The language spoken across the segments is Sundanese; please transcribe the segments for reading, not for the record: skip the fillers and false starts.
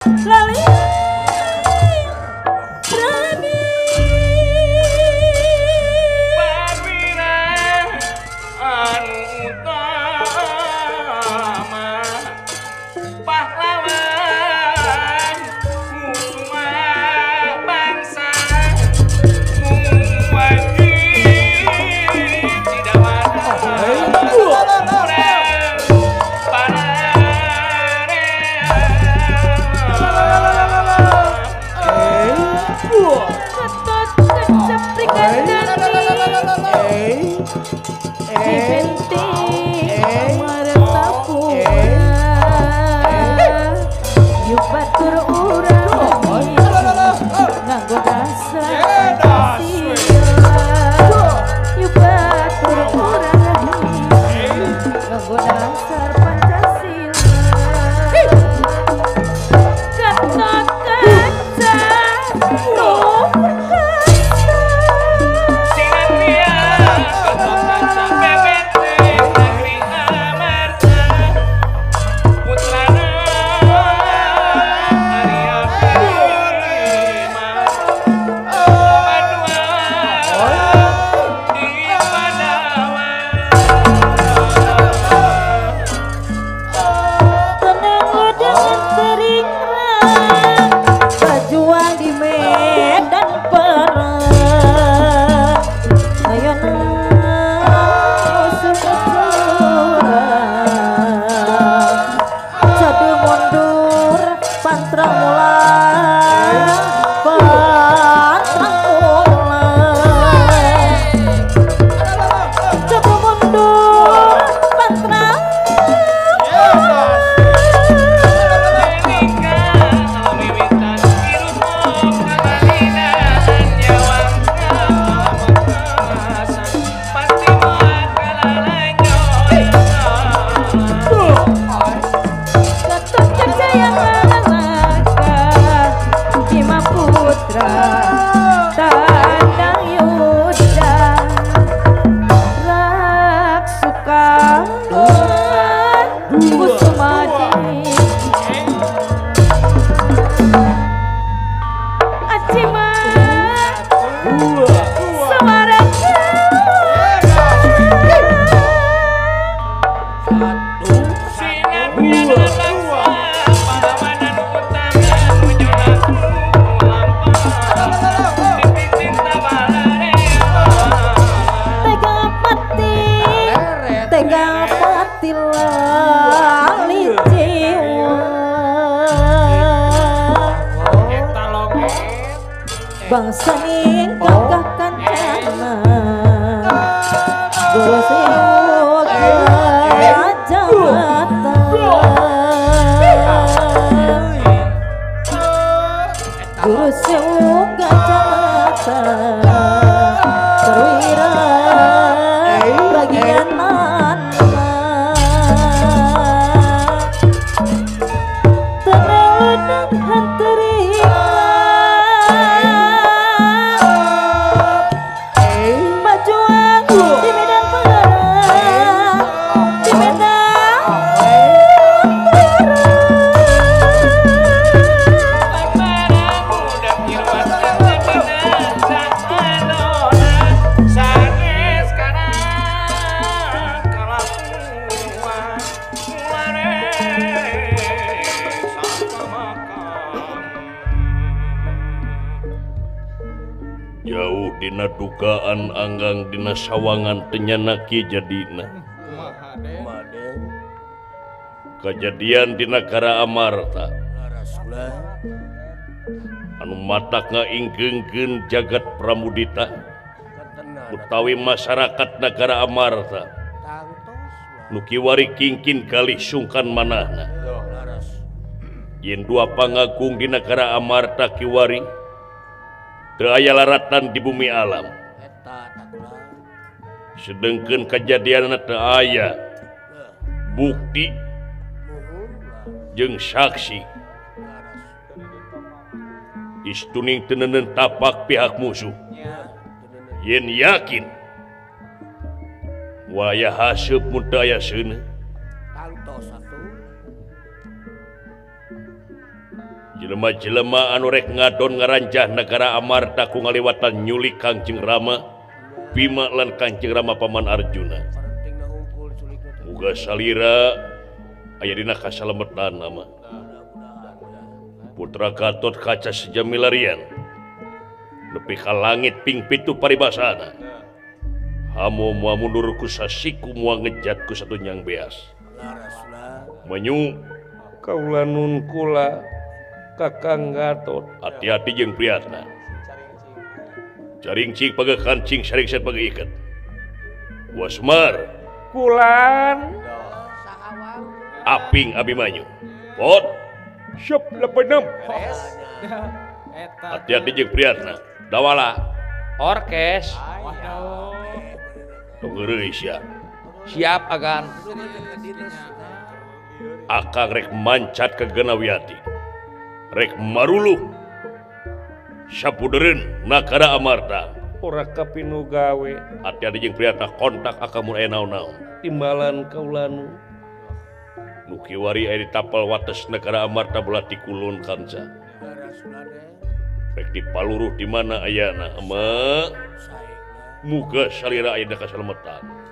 lali rani Babina anu utama pahlawan musuh bangsa wajib tidak bangsa ning gagah kancana guru seyoga jabatan guru seyoga jabatan perwira bagian dina dugaan anggang dina sawangan tenyanaki jadina kejadian di negara Amarta anu matak ngainggengkeun jagat pramudita utawi masyarakat negara Amarta nu kiwari kingkin kalih sungkan manahna yen dua pangagung di negara Amarta kiwari teu aya laratan di bumi alam sedengkeun kejadianna teu aya bukti jeung saksi istuning tenenen tapak pihak musuh yen yakin waya haseup mun teu aya seuneu jelema-jelema anu rek ngadon ngaranjah negara Amarta ku ngaliwatan nyulik Kangjeng Rama Bima lan Kangjeng Rama Paman Arjuna. Muga salira aya dina kasalemetan nama Putra Gatot Kaca sejamilarian nepi ka langit ping pitu paribasana. Hamu mua mundur ku sasiku mua ngejat ku satu nyang beas. Menyu kaula nun kula Kakang Gatot hati-hati jeung priatna. Jaring cing pageh kancing saring set pageh iket. Wasmar kulan Aping Abimanyu. Pot siap 86. Hati-hati jeung priatna. Dawala orkes. Tunggu siap. Siap agan. Akang rek mancat ke Genawiati. Rek maruluh. Sapudeureun nakara Amarta. Ora kapinu gawe. Hati-hati jeung priatna kontak akamun aya naon-naon. Timbalan kaulanu. Nu kiwari aya di tapal wates negara Amarta belah ti Kulon Kanca. Rek dipaluruh di mana ayana ama. Muga salira aya da kasalemetan.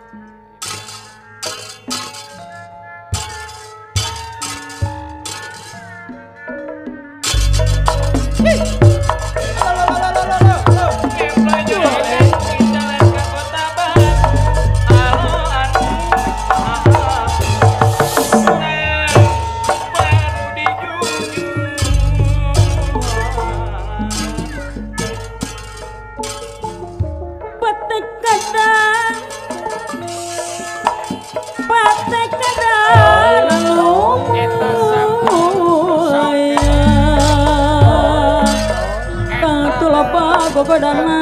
Godana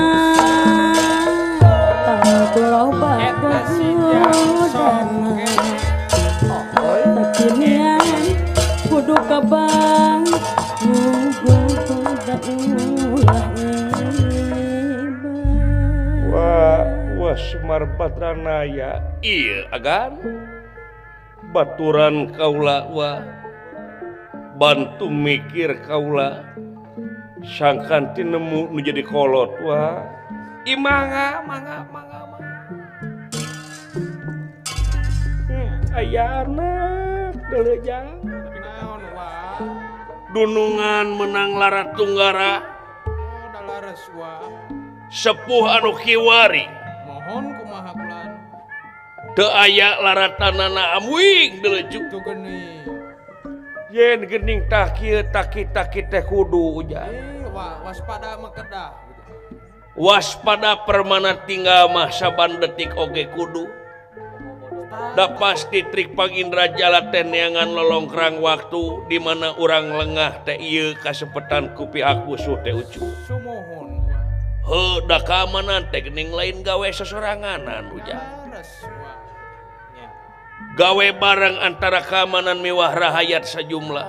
tatulau bagodana takinian kudu kabang mugo kuda ulah Wah Semar Badranaya. Iya agan baturan kaula wah bantu mikir kaula sangkan tinemu nu jadi kolot wah imanga mangga aya anak delejang dunungan menang larat tunggara dalares wah sepuh anu kiwari mohon kumaha kulan teu aya laratanana amwing delejuk tu geuning yen geuning tah kieu taki-taki teh kudu ujan waspada mah kedah waspada permana tinggal mah saban detik oge kudu da pasti trik Pangindra Jala teh neangan lolongkrang waktu di mana urang lengah teh ieu kasepetan ku pihak musuh teh ucu sumohon heuh da kaamanan teh geuning lain gawe sesoranganan ujan gawe bareng antara keamanan mewah rahayat sejumlah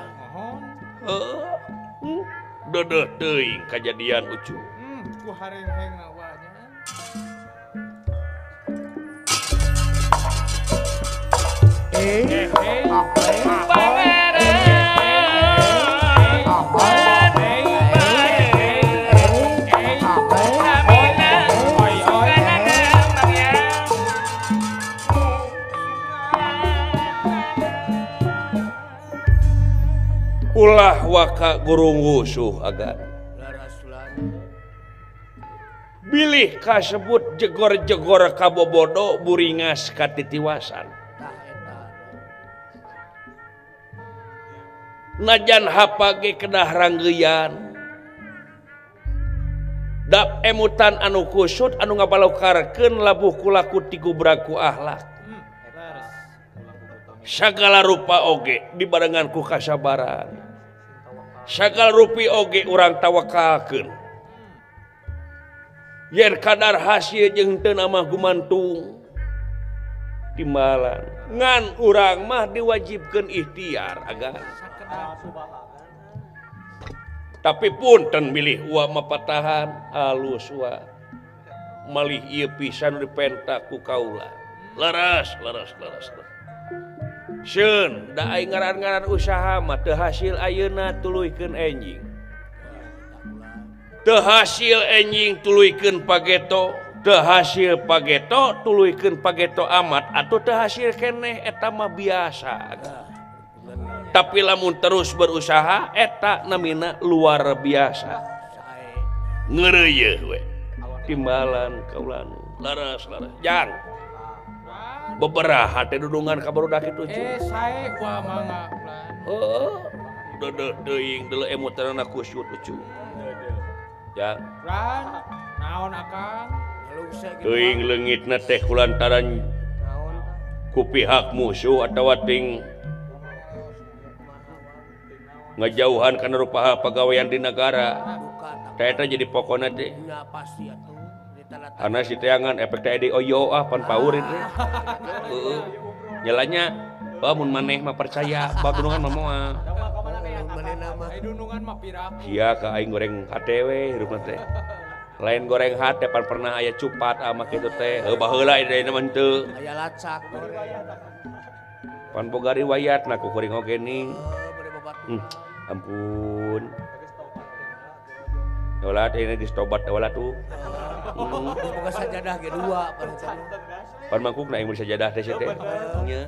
dodeh teuing kejadian ucu ku hareng-heng awalnya ulah waka gurung wusuh agan bilih kasebut jegor-jegor kabobodo buringas katitiwasan najan hapage kedah ranggeyan dap emutan anu kusut anu ngabalokarkeun labuh kulaku tigubraku akhlak sagala rupa oge dibarengan ku kasabaran sagala rupi oge urang tawakalkeun yen kadar hasil jeung teu namah gumantung timbalan ngan urang mah diwajibkeun ikhtiar agan tapi punten milih wa mapatahan halus wa malih ieu pisan dipentak ku kaula laras Seun da aing ngaran-ngaran usaha mah teu hasil ayeuna tuluykeun enjing. Teu hasil enjing tuluykeun pageto, teu hasil pageto tuluykeun pageto amat atuh teu hasil keneh eta mah biasa. Tapi lamun terus berusaha eta namina luar biasa. Ngeureuyeun we. Timbalan kaulan laras jang. Beberaha teh dudungan ka barudak kitu cuy. Sae gua mangga plan. Oh, teuing deuleu emotorna kusyut cuy. Jang. Plan, naon akang? Teuing leungitna teh kulantaran ku pihak musuh atawa ting ngajauhan kana rupaha pagawean di negara. Teh eta jadi pokona teh. Karena si teangan efek teh di oyo pan paurit teh. Nyalanya mun maneh mah percaya badunungan mah moal. Dunungan mah pirang. Sia ka aing goreng hate we hirupna teh. Lain goreng hate pan pernah aya cupat mah kitu teh. Baheula ieu mah teu. Aya lacak. Pan boga riwayat na ku kuring oge ning. Ampun. Wala ini distobat wala tuh. Boga sajadah ge dua pan mangkuk na aing sajadah teh teh. Nya.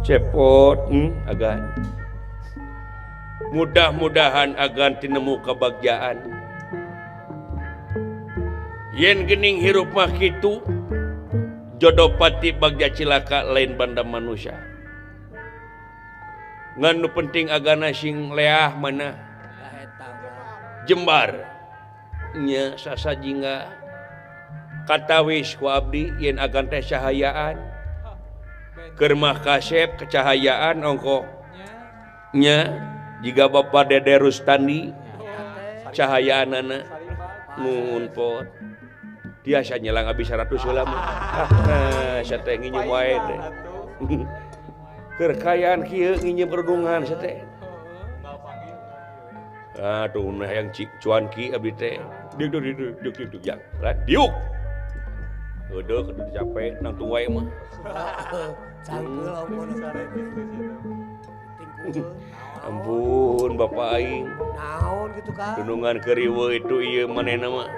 Cepot agan. Mudah-mudahan agan tinemu kebahagiaan. Yen geuning hirup mah kitu jodoh pati bagja cilaka lain banda manusia. Ngan nu penting agana sing leah mana jembar nya sasajingga katawis ku abdi yen agan teh cahayaan keur mah kasep kecahayaan ongko nya jika Bapak Dede Rustandi cahayaanana nuhun pot biasa nyelang abis 100 heula mah saya teh nginjem wae teh keur kayaan kieu nginjem kerudungan saya teh aduh nah yang cuan ki abdi teh diuk jang diuk heudeuk kudu dicape nangtung wae mah cangkeul ampun Bapak aing naon gitu kan dunungan keriwe itu ieu manehna mah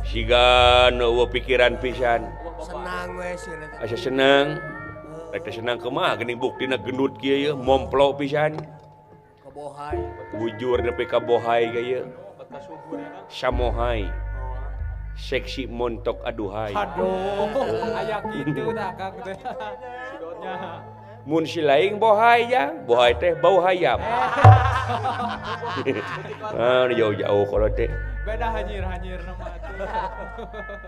siga nu pikiran pisan senang we sih asa senang rek teh senang kumaha geuning buktina gendut kieu ye momplo pisan kebohai bujur nepi ka bohai kieu samohai seksi montok aduhai Aduh, aya kitu tah Kang teh. Mun si laing bohai ya, bohai teh bau hayam. Nah, jauh-jauh kalau teh. Beda hanyir-hanyir nama tuh.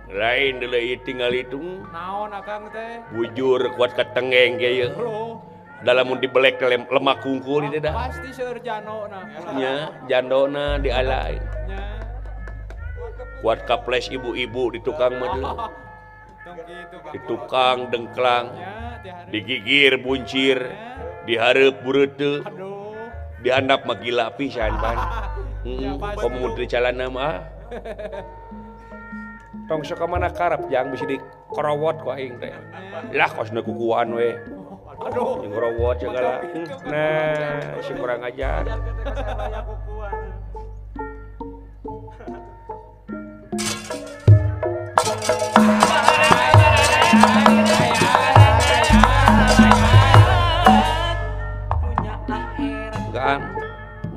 Lain deuleu tinggal itu. Naon akang teh? Bujur kuat katengeng ge ye. Dalam mun dibelek lemak kungkul itu dah. Pasti seur janona. Nya, jandona dialai. Nya. Kuat kaples ibu-ibu di tukang mah deuleu. Di tukang dengklang. Digigir buncir, dihareup bureuteu, dihandap mah gila pisan pan. Komun di calana mah. Tong sok ka mana karep jang bisa dikorowot ku aing teh. Lah kosna kukuan we. Aduh, ngerowot segala. Nah, si kurang ajar.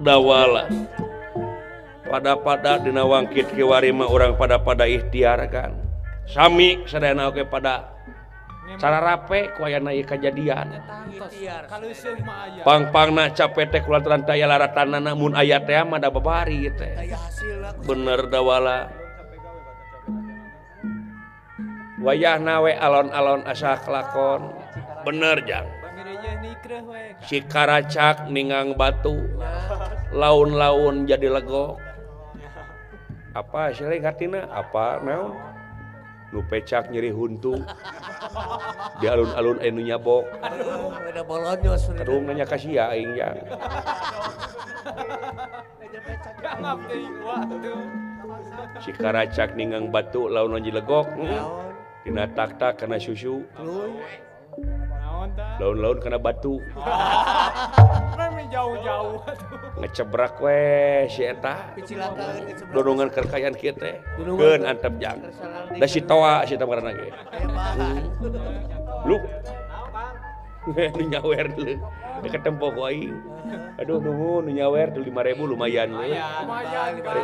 Dawala pada dina wangkit kiwari mah urang pada ikhtiar kan sami sadayana oge pada cara rape ku aya ieu kajadian pang-pangna capek teh kulantaran teh aya laratanana mun aya teh mah da babari teh bener dawala wayahna we alon-alon asa kelakon bener jang si karacak ningang batu laun-laun jadi legok apa sih hatina apa naon nu pecak nyeri huntu di alun-alun anu nyabok Ada bolonyos. aduh nanya kasih ya aing ya Jangan deh, waduh. si karacak ningang batu laun jilegok Naon? dina tak-tak kena susu Luy. Naon tah? laun-laun kena batu Kan jauh-jauh. ngecebrak we si eta Picilakan ke sebelah. dodongan kekayaan kieu teh Dodongan. geun antep jang da si toa si eta ngaranna ge lu nu nyawer deuleu deket tempo ku aing aduh nuhun nu nyawer tuh 5.000 lumayan we Lumayan kan.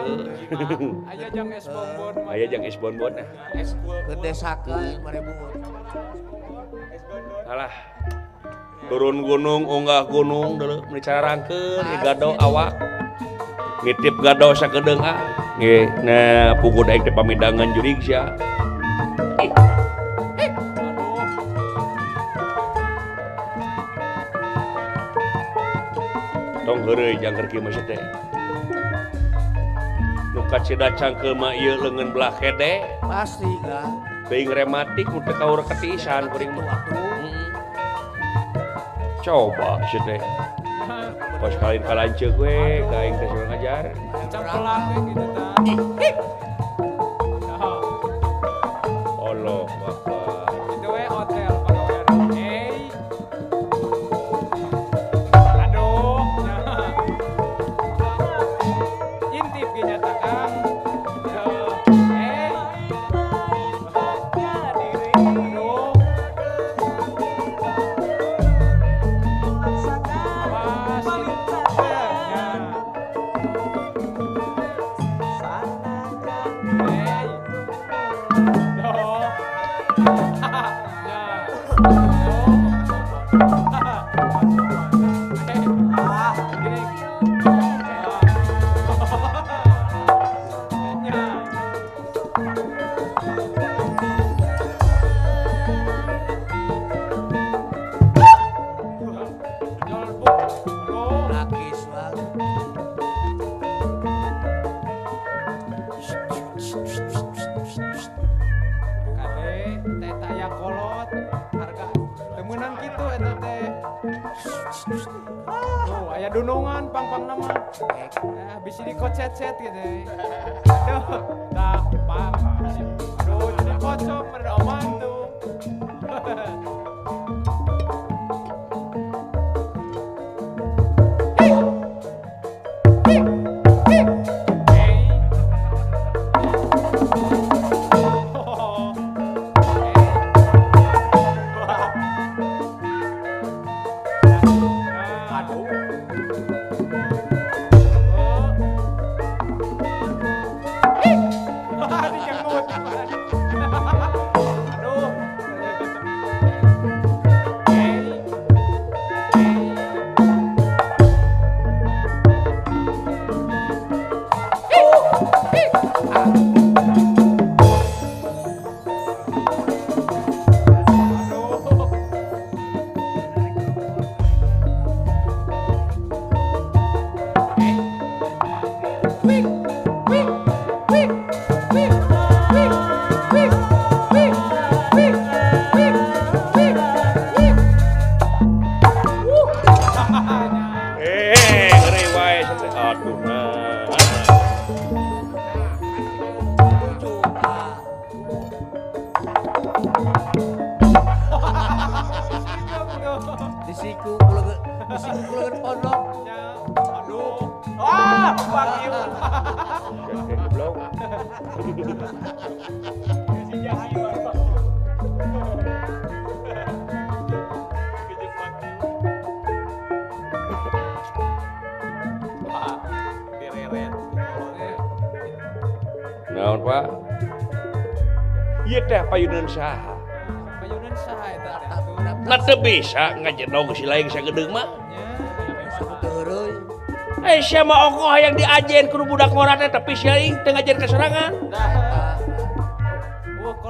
Aya jang es bonbon. mah. aya jang es bonbon ah Es bonbon. Ke desakan 5.000. alah turun gunung unggah gunung deuleu meuni cararangkeun gado awak ngitip gado sakedeung ah nge nah pukul aing teh pamidangan jurig sia tong heureuy jangker kieu mah teh nu kacida cangkeul mah ieu leungeun belah kede Pasti kan. teuing rematik nu teu kaur ketisan kuring mah Waktu. coba sih teh pas kalian kalanceuk we ka aing teh suruh ngajar Campelan we gitu tah. Nah, Allah Akbar itu we hotel pagawean. Hey. Aduh. Nah. Intip ge nyata Kang. Hey. Aduh. Nakis banget. Kade teh taya kolot harga temenan kitu eta teh. Tuh aya dunungan pang-pang nama. Nah, bisa dikocet-cet gitu. Aduh, dah pang. Aduh, jadi kocok mereka oman tuh. ngeri wae teh aduh nah Disiku puleun pondok. Aduh. Ah, Bang Ibu. Kayak goblok naon Pak ieu teh payunan saha Payunan saha eta atuh? na teu bisa ngajedog si lain sagedeung mah Teureun. sia mah ongkoh yang diajen kudu budak ngora teh tapi si aing teu ngajen kasorangan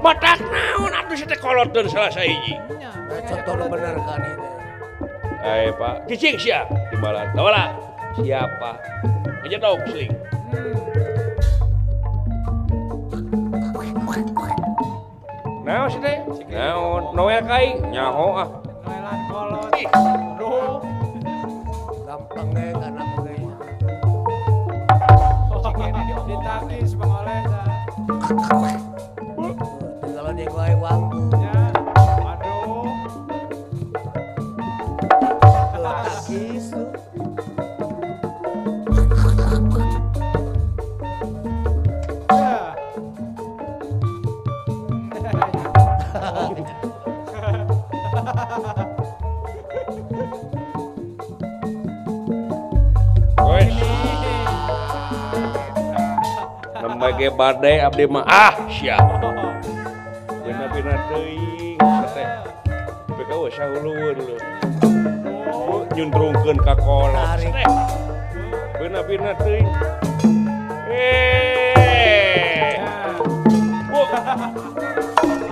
matak naon atuh si teh kolotkeun salah sahiji Contoh bener kan itu. Pak cicing sia timbalan tawala siapa ngajedog seuing Naon sih teh? Naon? Noel kai nyaho ah. Noelan kolot. Aduh. Gampang deh karena begini. Ditakis Bang Oleh dah. Kalau dia gua uang. Ya. Aduh. Takis tuh. Ya. Wes. Nembage badai abdi mah sia. Bener-bener teuing teh. Tapi kau sahulueun lu. Nyundrungkeun ka kolot. Tarik. Bener-bener teuing.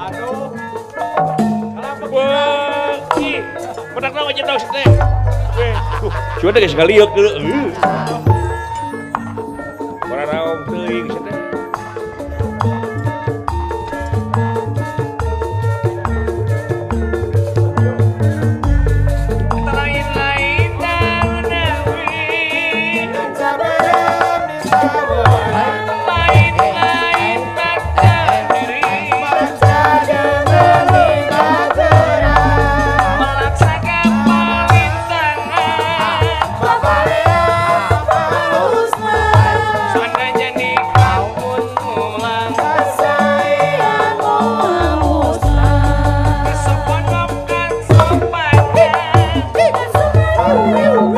Aduh. Kenapa Wah, ih, bedak nama aja tau sih teh. Cuma teh sekali ya ke. Para raung teuing sih teh. Lain-lain daun dewi, lain-lain mata diri, melaksakan perintahan. Sanda jadi kampun mulang, keseponopkan sopannya, sonok-monok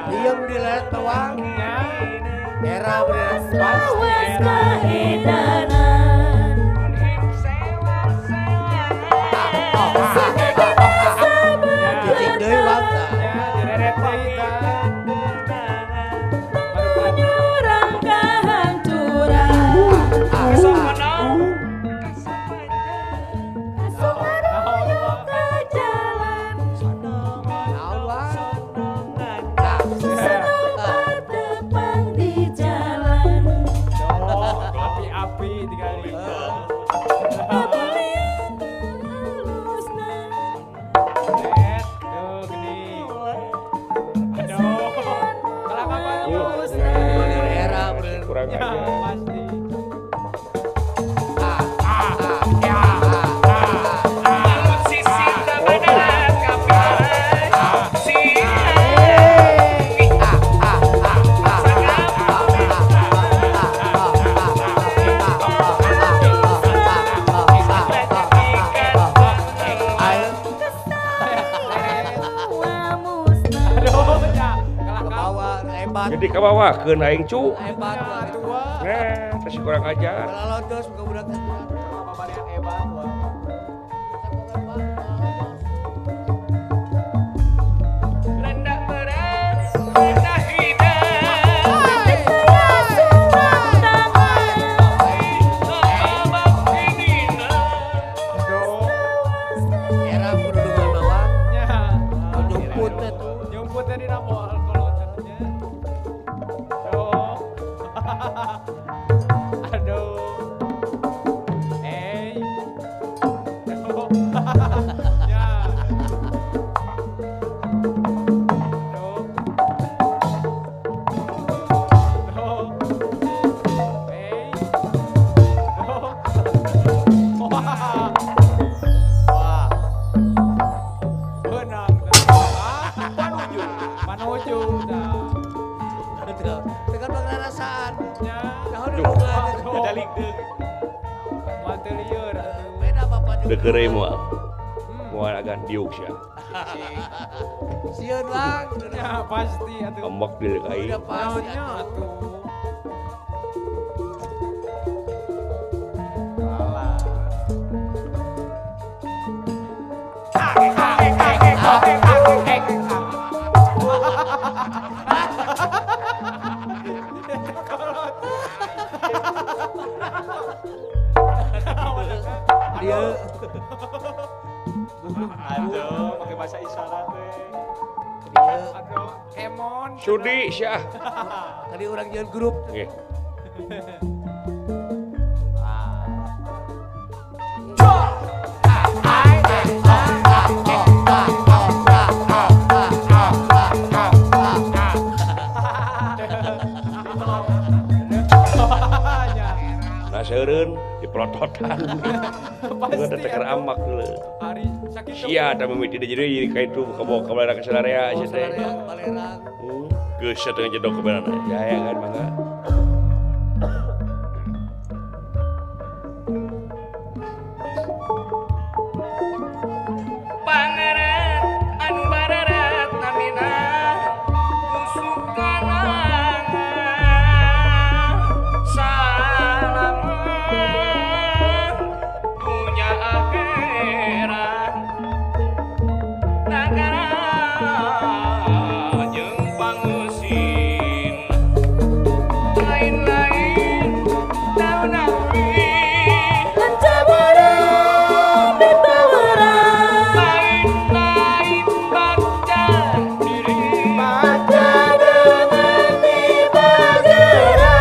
Diam di lelet tuang. Era beres. Cicing deui uang tah. Naon uang? Api-api dikali. Tuh gini. Aduh. Kalau kapan lulus? Era beres. Kurang Ya aja. pasti. Aduh, ya. Kalau kamu Bawa hebat. Jadi kabawakeun aing cu. Hebat ya, uang. tua. Nah, teh kurang ajar. Kalau lontos buka budak. Apa barian hebat tua. Rendah berat, rendah Era kudu dengan bawang. Ya. Nyumput teh tuh. Nyumputnya di rapor kalau caranya. Aduh. Aduh. Aduh. Ya. Aduh. Aduh. Aduh. Wah. Wah. Benang Manuju. Manuju dah. Dengan pengerasaan. Ya. Nah, udah mulai. Dadalik deuk. Mantel lieur atuh. Beda bapak juga. Dekeureuy moal. Moal agan diuk sia. Sieun bang. Ya pasti atuh. Ambak di deuk aing. Udah pasti. Naonnya atuh. Dia Sudi syah. Kali orang jangan grup. Nggih. Nah seureun dipelototan. Pasti teker amak dulu. Hari sakit. Sia ada mimiti dia jadi kayak itu bawa ke belakang selarea aja teh. Balerang. Geus satengah jedok ke belakang. Ya kan mangga. Pangeran anu bararat namina usukana salam punya akhirat negara jeung pangusin lain-lain daun awi Lancabarang ditawarang lain-lain baca diri baca dengan dibageran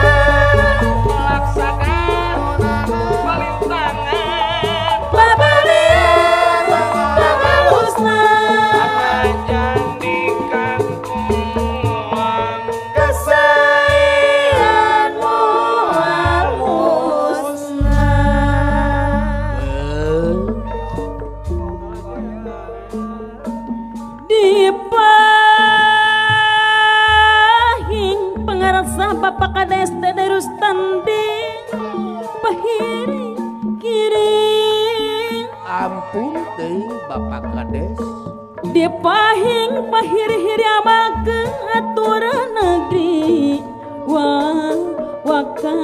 melaksanakan palintangan babalian babalusna menjandikan uang kesayanganmu al-musnah dipahing pengarasa Bapak Kades Dede Rustandi pahiring kiring Ampun teuing Bapak Kades. dipahing pahiri-hiri amakeun aturan negeri waka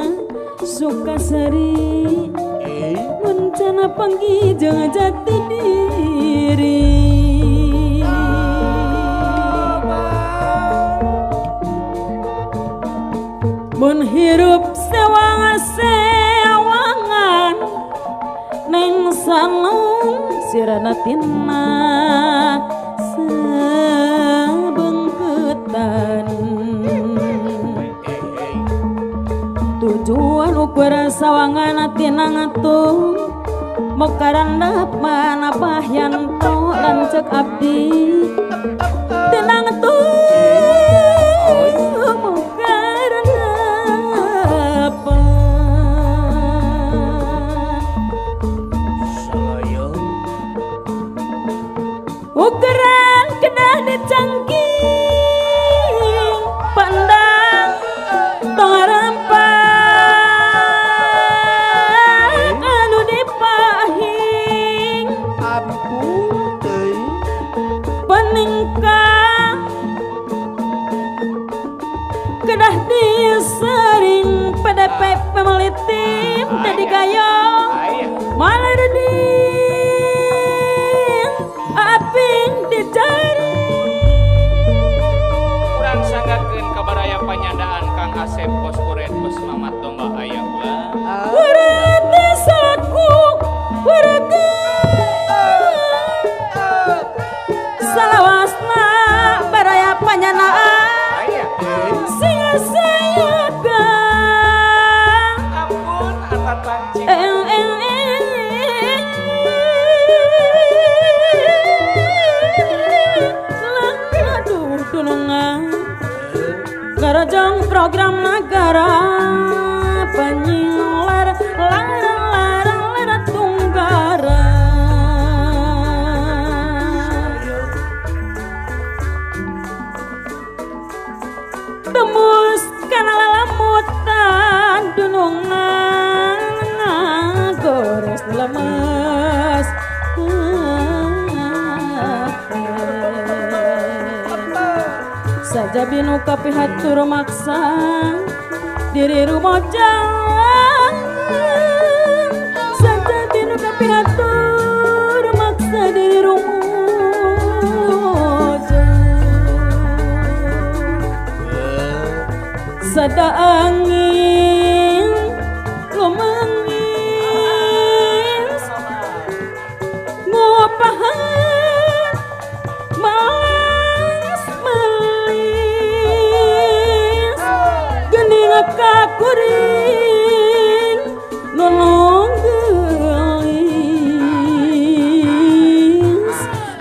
Sukasari rencana panggih jeung jati diri mun hirup sewangan neng salung siranatina sebengketan tujuan ukur sawangan tina ngatu mokarandap mana pahyanto lancek abdi tina ngatu ukuran kedah dicangking pandang tongarempak anu dipahing Ampun teuing peningkang kedah disering PDP pemelitim jadi gayong malah aping dicari kurang sanggakeun kabaraya panyandaan Kang Asep Bos Uret Bos Mamat Domba aya ulah Urat desaku warga salawasna baraya panyanaan sia sayaga ampun atat pancing aduh dunungan garajang program negara penyiar larang tunggara tembus kana lalamutan dunungan gores lemes saja binu kapihatur maksa diri rumojang saja binu kapihatur maksa diri rumojang sada angin lumengis ngupahan malas meli kuring nolong gelis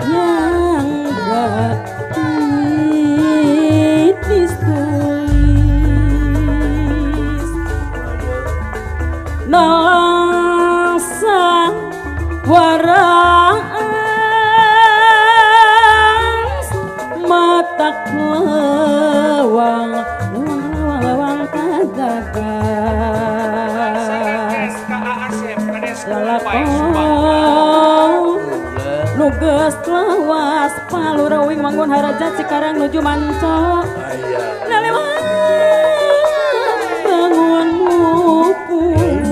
nyangga titis tulis nasa waras mata lawang kagagas lalakong nugas lawas palurawing wangun haraja cikarang nuju manco nalewat bangunmu puas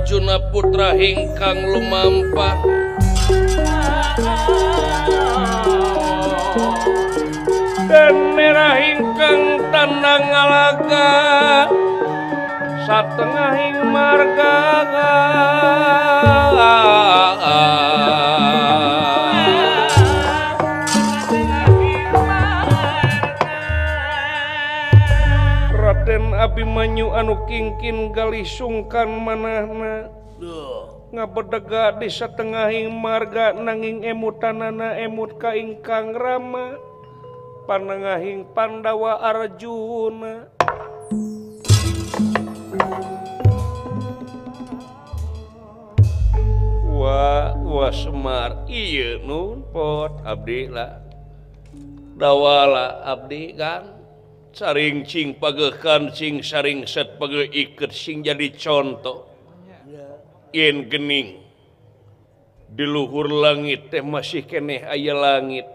Arjuna putra hingkang lumampah dan merah hingkang tandang ngalaga satengah hing marga Raden Abimanyu anu kingkin galih sungkan manahna ngabedega di satengahing marga nanging emutanana emut ka ingkang Rama panengahing Pandawa Arjuna wa Semar ieu nun pot abdi lah dawala abdi kan saring cing pagekan cing saring set page iket sing jadi contoh yen gening di luhur langit teh masih keneh aya langit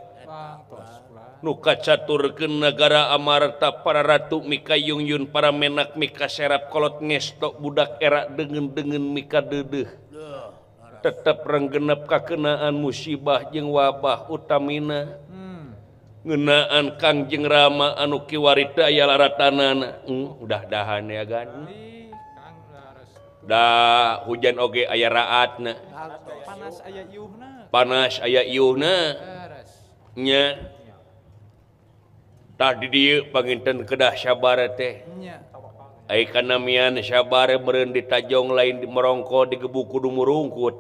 nu kacaturkeun nagara Amarta para ratu mika yungyun para menak mika serap kolot ngesto budak era dengen-dengen mika deudeuh tetep renggenep kakenaan musibah jeung wabah utamina ngeunaan Kangjeng Rama anu kiwari teh aya laratanana udah dahan ya gan dah hujan oge aya raatna panas aya iuhna nya tah di dieu panginten kedah sabar teh ai kana mian sabar meureun ditajong lain di merongko digebuk kudu murungkut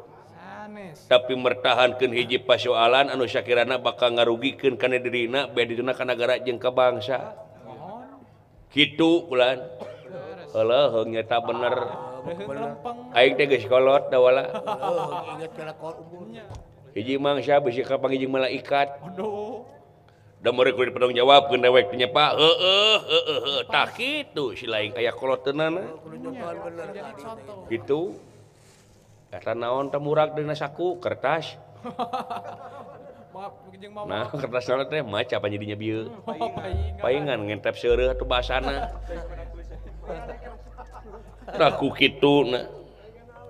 tapi mertahankeun hiji pasoalan anu sakirana bakal ngarugikeun kana dirina bedina ka nagara jeung ka bangsa kitu ulan heula heung nya bener aing teh geus kolot da wala hiji mangsa bisi ka panggijing malaikat da mereka kudu ditanggung jawabkeun dewek nya Pak heueuh tah kitu si lain aya koloteunana kitu eta naon teh murag dina saku kertas nah kertas naon teh maca apa jadinya bieu paingan ngentep seureuh atuh basana taku kituna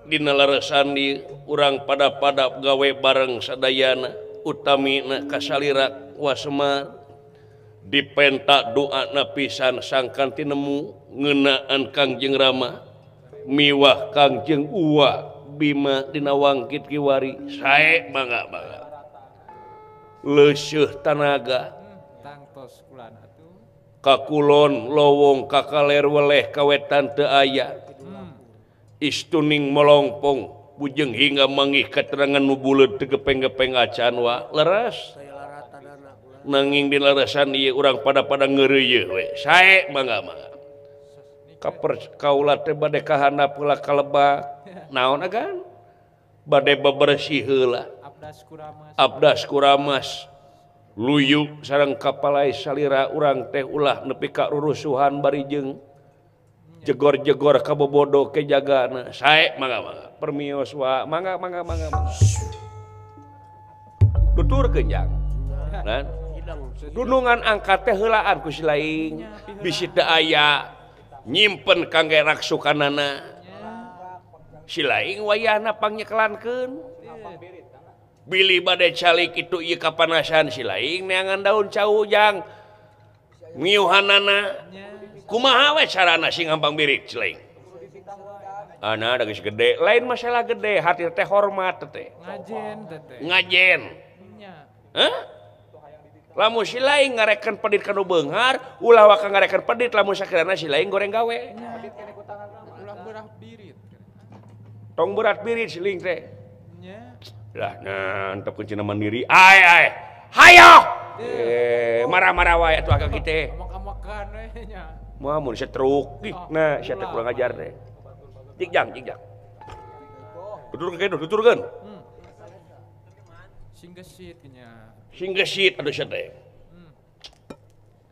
dina laresan di urang pada gawe bareng sadayana utamina kasalira wa Semar dipenta doana pisan sangkan tinemu ngeunaan Kangjeng Rama miwah Kangjeng Uwa Bima dina wangkit kiwari sae bangga leuseuh tanaga kakulon lowong kakaler weleh kawetan teu aya istuning melongpong bujeng hingga mangih keterangan nu buleut teu gepeng-gepeng acan wa leres nanging di lerasan ieu urang pada ngeureuyeun we sae mangga kaula teh bade kahandap heula kalebak naon agan bade bebersih heula abdas kuramas luyu sareng kapalai salira urang teh ulah nepi ka rurusuhan bari jeung jegor-jegor kabobodo ke jagana sae mangga permios wa mangga tutur kenyang dan gunungan angkat teh heulaan ku si laing bisi teu aya nyimpen kangge raksukanana si laing wayahna pangnyekelankeun Billy bade calik itu ieu kapanasan si laing neangan daun caujang miuhanana kumaha we carana sing gampang birik cilaing ana da geus gede lain masalah gede hati teh hormat teh ngajen heh lamun si laing ngarekeun pedit kanu beunghar ulah waka ngarekeun pedit lamun sakirana si laing goreng gawe tong berat birit si laing teh lah nantep kuncina mandiri ay hayo marah-marah wae atuh akak kitu makan we nya moal mun setruk nah sia teh kurang ajar teh jigjang tuturkeun sing gesit aduh sia teh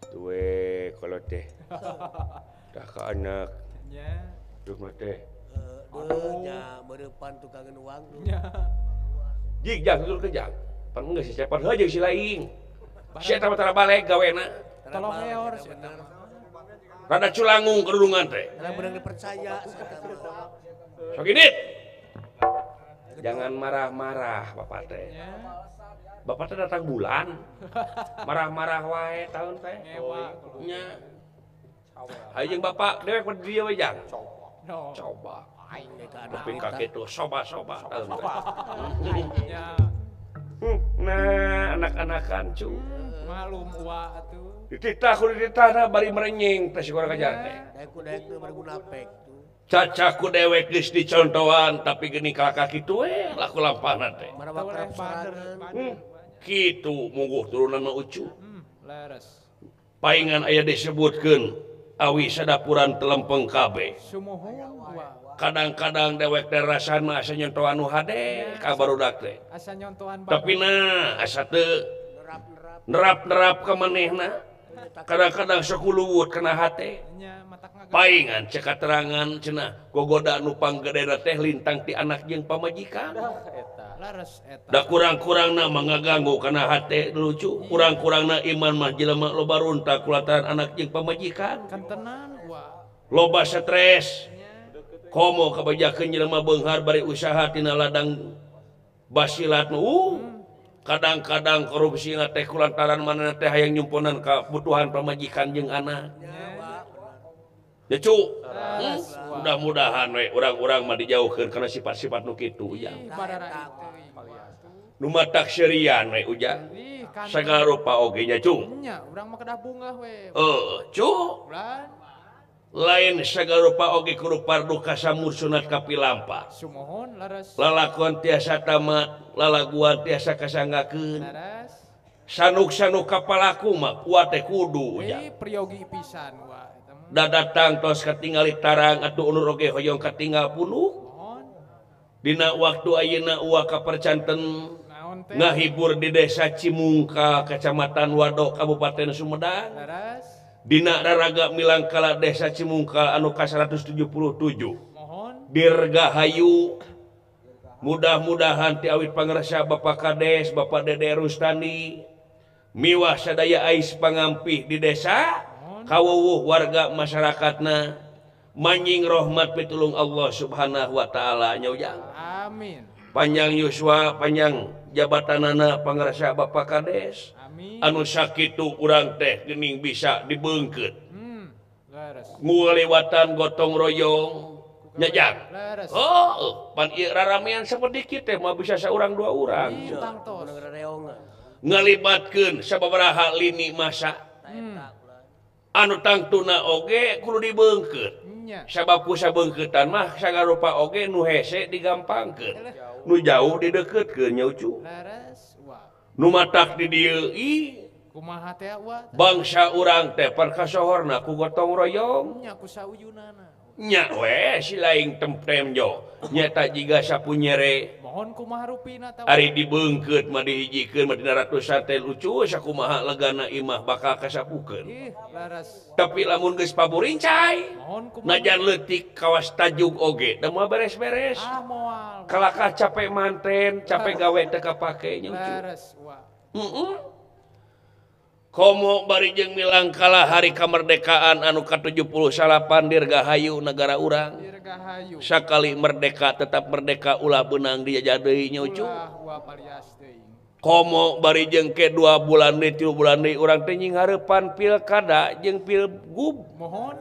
tuwe kalau teh dah ka anak nya duh mah teh nya meurepan tukangan uang nya jigjang tutur kejang pan geus si cepat heuh jeung si laing sia teh tara balik gawena tolong eor sia rada culangung kerudungan teh rada beunang dipercaya sok ini jangan marah-marah bapak teh bapak teh datang bulan marah-marah wae tahun teh nya hayu jeung bapak dewek berdiri we jang coba tapi kakek tuh soba tahun teh nah anak-anakan cu malum wa atuh dititah ku dititahna bari merenyeng teh si kurang ajar teh daek teh bari gunapek tuh caca ku dewek geus dicontohan tapi geuning kalaka kitu we laku lampahna teh kitu mungguh turunanna ucu leres paingan aya disebutkeun awi sadapuran telempeng kabeh kadang-kadang dewek teh rasana asa nyontohan nu hade ka barudak teh asa nyontohan tapi nah asa teu nerap-nerap ka manehna kadang-kadang sakuluwut kana hate paingan cek katerangan cenah gogoda nu panggedena teh lintang ti anak jeung pamajikan da kurang-kurangna mangaganggu kana hate lucu kurang-kurangna iman mah jelema loba runtak kulantaran anak jeung pamajikan kantenan loba stres komo kabajakeun jelema beunghar bari usaha tina ladang basilat kadang-kadang korupsi teh kulantaran manehna teh hayang nyumponan kabutuhan pamajikan jeung anak ya cu mudah-mudahan we urang-urang mah dijauhkeun kana sifat-sifat nu kitu ujang nu matak syarian we ujang sagala rupa oge nya cu nya urang mah kedah bungah we cu lain sagala rupa oge kudu pardu kasamur sunat kapilampa sumohon laras lalakuan tiasa tamat lalaguan tiasa kasanggakeun laras sanuk-sanuk kapalaku mah kuat teh kudu ujang priyogi pisan wa da datang tos katingali tarang atuh ulur oge hoyong katinggal puluh dina waktu ayeuna uwa kapercanten ngahibur di desa Cimungka kecamatan Wado Kabupaten Sumedang dina raraga milangkala desa Cimungka anu ka 177 Dirgahayu mudah-mudahan ti awit pangresa Bapak Kades Bapak Dede Rustandi miwah sadaya ais pangampih di desa kawuwuh warga masyarakatna manjing rahmat pitulung Allah Subhanahu wa taala nya ujang amin panjang yuswa panjang jabatanana pangresa Bapak Kades amin anu sakitu urang teh geuning bisa dibeungkeut ngulewatan gotong royong nya jang pan ieu raramean saperti kitu teh mah bisa saurang dua urang ngalibatkeun sababaraha lini masa anu tangtuna oge kudu dibeungkeut nya sabab ku sabeungkeutan mah sagarupa oge nu hese digampangkeun nu jauh dideketkeun nya ucu laras wa nu matak di dieu kumaha teh wa bangsa urang teh perkasohorna ku gotong royong nya ku sauyunana nya we si laing temprem jo nyata jiga sapunyere mohon kumaha rupina tah ari dibeungkeut mah dihijikeun mah dina ratusan teh lucu sakumaha legana imah bakal kasapukeun ih laras tapi lamun geus paburincai mohon kumaha najan leutik kawas tajuk oge da moal beres-beres moal kalakah capek manten capek gawe teu kapake nya ucu laras wa komo bari jeung milang kalah hari kamerdekaan anu ka-78 dirgahayu negara urang dirgahayu sakali merdeka tetap merdeka ulah beunang dijajah deui nya ucu wa palias teuing komo bari jeung ke 2 bulan deui 3 bulan deui urang teh nying hareupan pilkada jeung pilgub mohon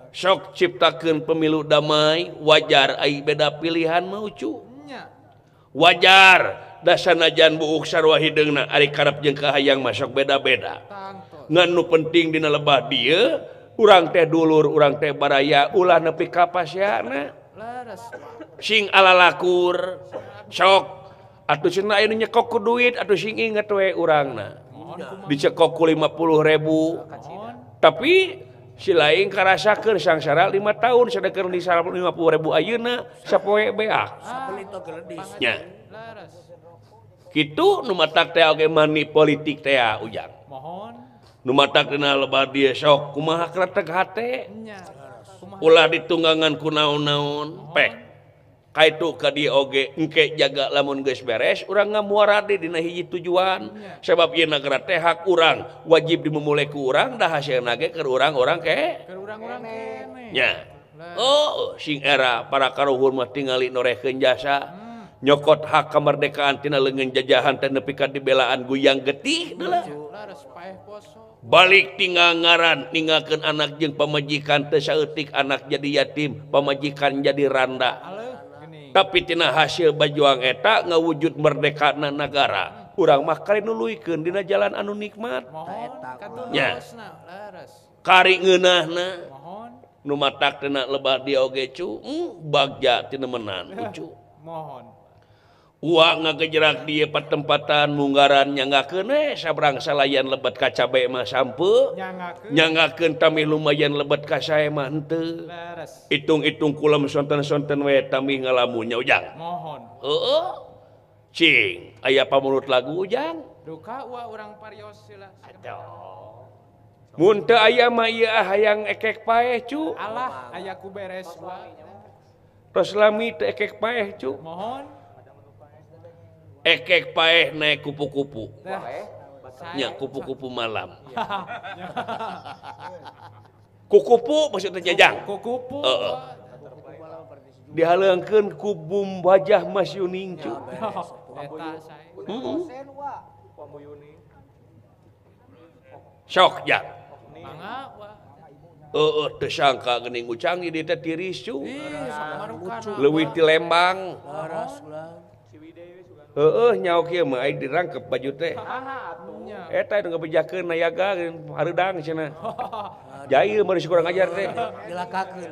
sok ciptakeun pemilu damai wajar ai beda pilihan mah ucu nya wajar da sanajan buuk sarua hideungna ari karep jeung kahayang masuk beda-beda tangtos ngan nu penting dina lebah dieu urang teh dulur urang teh baraya ulah nepi ka pasiana laras sing alalakur sok atuh cenah aya nu nyekok ku duit atuh sing inget we urangna dicekok ku 50.000 mohon tapi si lain karasakeun sangsara 5 tahun sadekeun di 50.000 ayeuna sapoe beak Sapelito geledis. nya laras kitu nu matak teh oge mani politik teh ujang mohon nu matak dina lebah dieu sok kumaha kretek hate nya kumaha ulah ditunggangan ku naon-naon peh kaitu ka dieu oge engke jaga lamun geus beres urang ngamuarade dina hiji tujuan sebab ieu nagara teh hak urang wajib dimulai ku urang da hasilna ge keur urang-urang ke keur urang-urang kene nya oh sing era para karuhun mah tingali norehkeun jasa nyokot hak kemerdekaan tina leungeun jajahan teh nepi ka dibelaan guyang getih deula laras paeh poso balik tinggal ngaran ninggalkeun anak jeung pamajikan teu saeutik anak jadi yatim pamajikan jadi randa aleuh geuning tapi tina hasil bajuang eta ngawujud merdekana nagara urang mah kari nuluykeun dina jalan anu nikmat mohon nya. katulusna laras kari ngeunahna mohon nu matak tina lebah dia oge cu bagja tina menan ucu mohon uang ngagejerak dia patempatan munggaran nyanggakeun sabrang salayan lebet ka cabe mah sampe nyangakeun tamih lumayan lebet ka sae mah henteu laras hitung-hitung kulam sonten-sonten we tamih ngalamunnya ujang mohon heueuh cing aya pamunut lagu ujang duka wa urang parios sila mun teu aya mah ieu hayang ekek paeh cu alah aya ku beres wa tos lami teu ekek paeh cu mohon ekek paeh naik kupu-kupu nya saya kupu-kupu malam kukupu maksudnya jajang kukupu dihaleungkeun ku bum wajah Mas Yuning cu eta saya sok jang mangga wa teu sangka geuning ucang ieu teh tiris cu ih samarukana leuwih ti Lembang Laras ulang. nyaok kieu mah ai dirangkep baju teh nya eta nu ngabejakeun nayaga hareudang cenah jai meureun si kurang ajar teh Dilakakeun.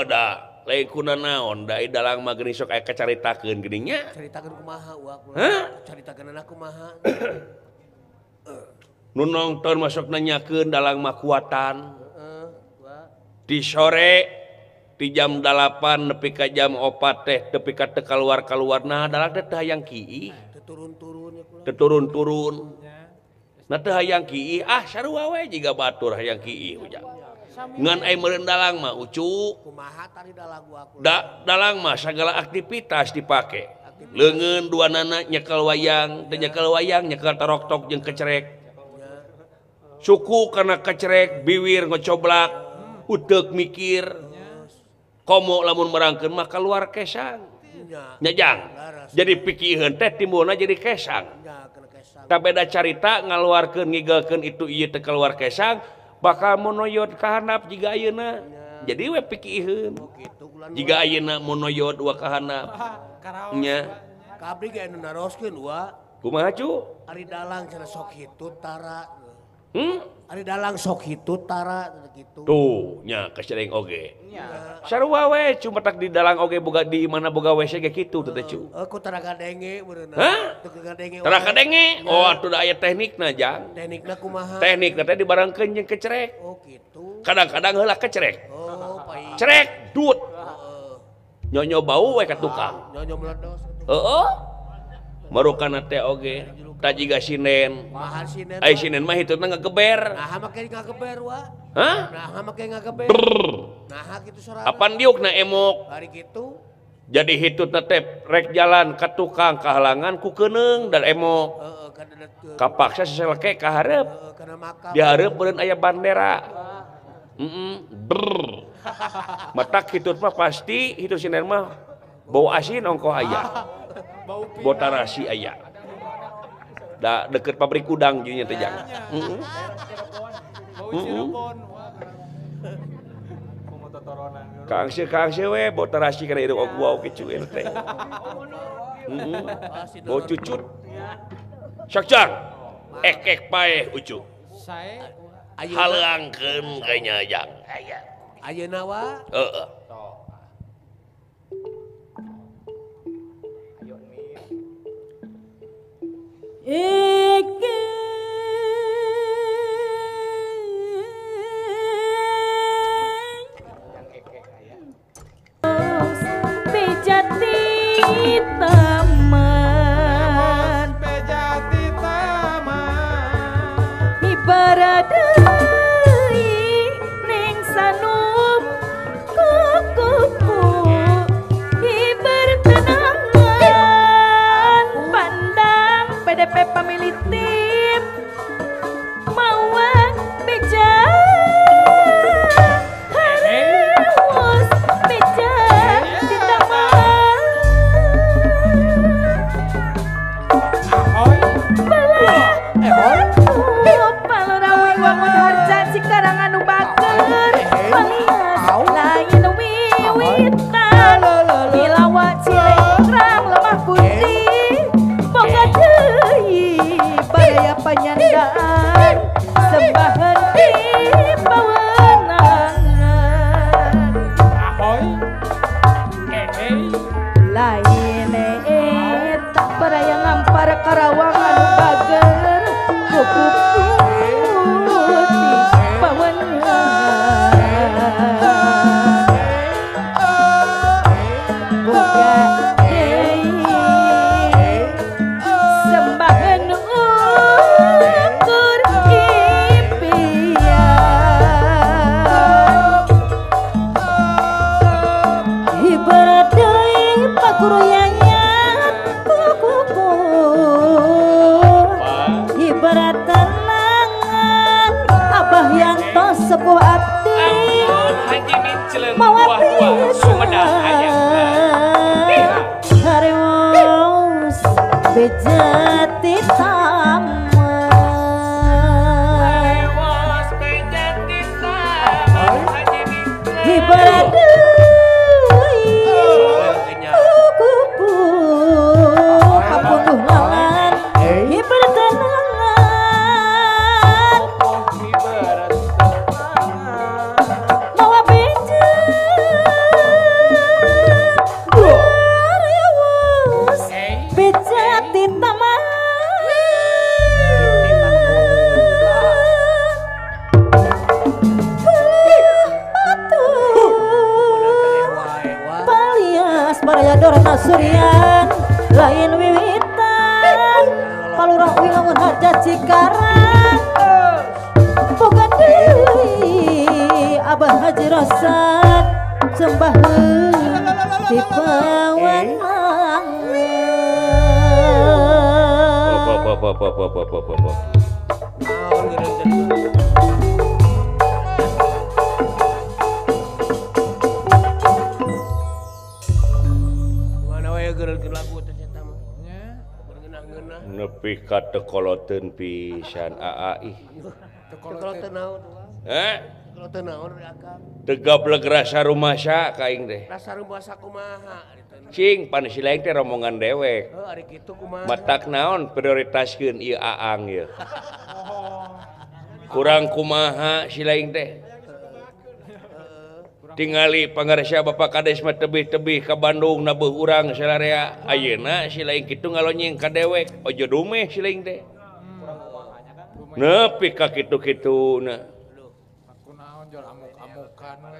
da lain kuna naon da dalang mah geuning sok aya kacaritakeun geuning nya Caritakeun kumaha uak ulang. Hah? Caritakeun anak kumaha. nu nongton masuk nanyakeun dalang mah kuatan Uak. di sore di jam 8 nepi ka jam 4 teh nepi ka teu kaluar nah dalang teh teu hayang kieu Turun-turun ya kulang. teu turun-turun nah teu hayang kieu sarua we jiga batur hayang kieu ujang ngan ai meureun dalang mah ucu Kumaha tari dalang uak ulang. dalang mah sagala aktivitas dipake leungeun duanana nyekel wayang teu nyekel wayang nyekel taroktok jeung kecerek suku kana kecerek biwir ngocoblak uteuk mikir komo lamun merangkeun mah keluar kesang nyajang jadi pikieun teh timbulna jadi kesang Ya kena kesang. tak beda carita ngaluarkeun ngigelkeun itu ieu teh keluar kesang bakal monoyot ka handap jiga ayeuna jadi we pikieun Gitu kulang. jiga ayeuna monoyot wa ka handap karaos nya Kabri ge anu naroskeun uak. kumaha cu Ari dalang cenah sok hitut tara. Ari dalang sok hitu tara gitu. Tuh nya kesering oge sarua we cuma tak di dalang oge boga di mana boga WC ge kitu teh cu Aku tara gadenge beuneu. hah Teu gadenge. tara kadenge oh atuh da aya teknikna jang Teknikna kumaha? teknikna teh dibarengkeun jeung kecerek Oh gitu. kadang-kadang heula kecerek Oh pai. cerek dut nyonyo bau we ka tukang Nyonyo meledos. heeh marukana teh oge tajiga sinen Mahal sinen. ai sinen mah hitutna ngageber Nah make ngageber wa. hah Nah make ngageber. Nah kitu sorana. apan diukna emok Ari kitu. jadi hitutna teh rek jalan ka tukang kahalangan ku keuneng dan emok Heeh kana kapaksa seseleke ka hareup kana makam. di hareup beureun aya bandera brr matak hitut mah pasti hitut sinen mah bau asin ongkoh aya bau tarasi aya da deket pabrik udang jeung teh jang Bau Cirebon. Kang se we bau tarasi kana irung gua oke cuy teh bau cucut sakjang ek pae ucu Saya halangkeun kayaknya jang Ayeuna wa. heeh Iki Bejati teman Bejati taman ibarat deui ning sanup kukuku bertenangan pandang PDP pamilih tim mawan beja harus beja di taman Ahoy Palurawi wangun harja cikarang anu bager Palias lain wiwitan Hilawa cilengrang lemah putih Boga deui baya panyandaan Sembahan di pawenangan Ahoy lain eta baraya ngampar karawang anu bager kuku putih pawenangan boga deui sembahan ukur impian ibarat deui pakuruyanyat kukuku ibarat tenangan abah yang tos sepuh ati mawa harewas bejati taman ibarat deui kuku kaputuh lawan ibarat tenangan mawa beja harewas bejati taman Palias baraya dorna suryan lain wiwitan palurah wilangun harja cikarang boga deui abah haji rosad sembaheun di pawenangan Mana wae geureukeun lagu teh eta mah. nya Beungeunah-ngeunah. nepi ka teu koloteun pisan aa ih Kalau teu naon wa. Kalau teu naon ari akang. teu gablek rasa rumasa ka aing teh Rasa rumbasa kumaha ari teh. cing pan si lain teh rombongan dewek Ari kitu kumaha. matak naon prioritaskeun ieu aang ieu kurang kumaha si lain teh tingali pangaresa Bapak Kades mah tebih-tebih ka Bandung na beuh urang salarea ayeuna si lain kitu ngalonyeng ka dewek ojo dumeh si lain teh nepi ka kitu-kituna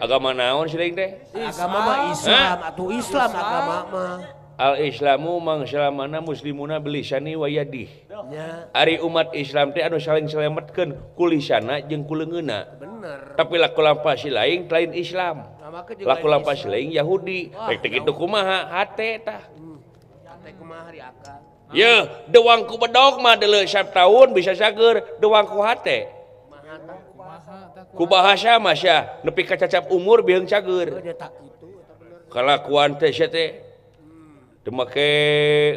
agama naon si lain teh Agama mah Islam atuh Islam agama mah. al islamu mang salamana muslimuna bilisani wa yadih. Nya Ari umat Islam teh anu saling selametkeun ku lisana jeung ku leungeunna. bener. Tapi laku lampah si lain Islam. Samakeun jeung Laku lampah si lain Yahudi. Rek teh kitu kumaha hate tah. Teh kumaha hari akal. Ye, dewang ku bedog mah deuleu 1 tahun bisa sager dewang ku hate. Ku bahasa mah sia nepi ka cacap umur beung cager. Dia tak kitu eta bener. Kalakuan teh sia teh teu make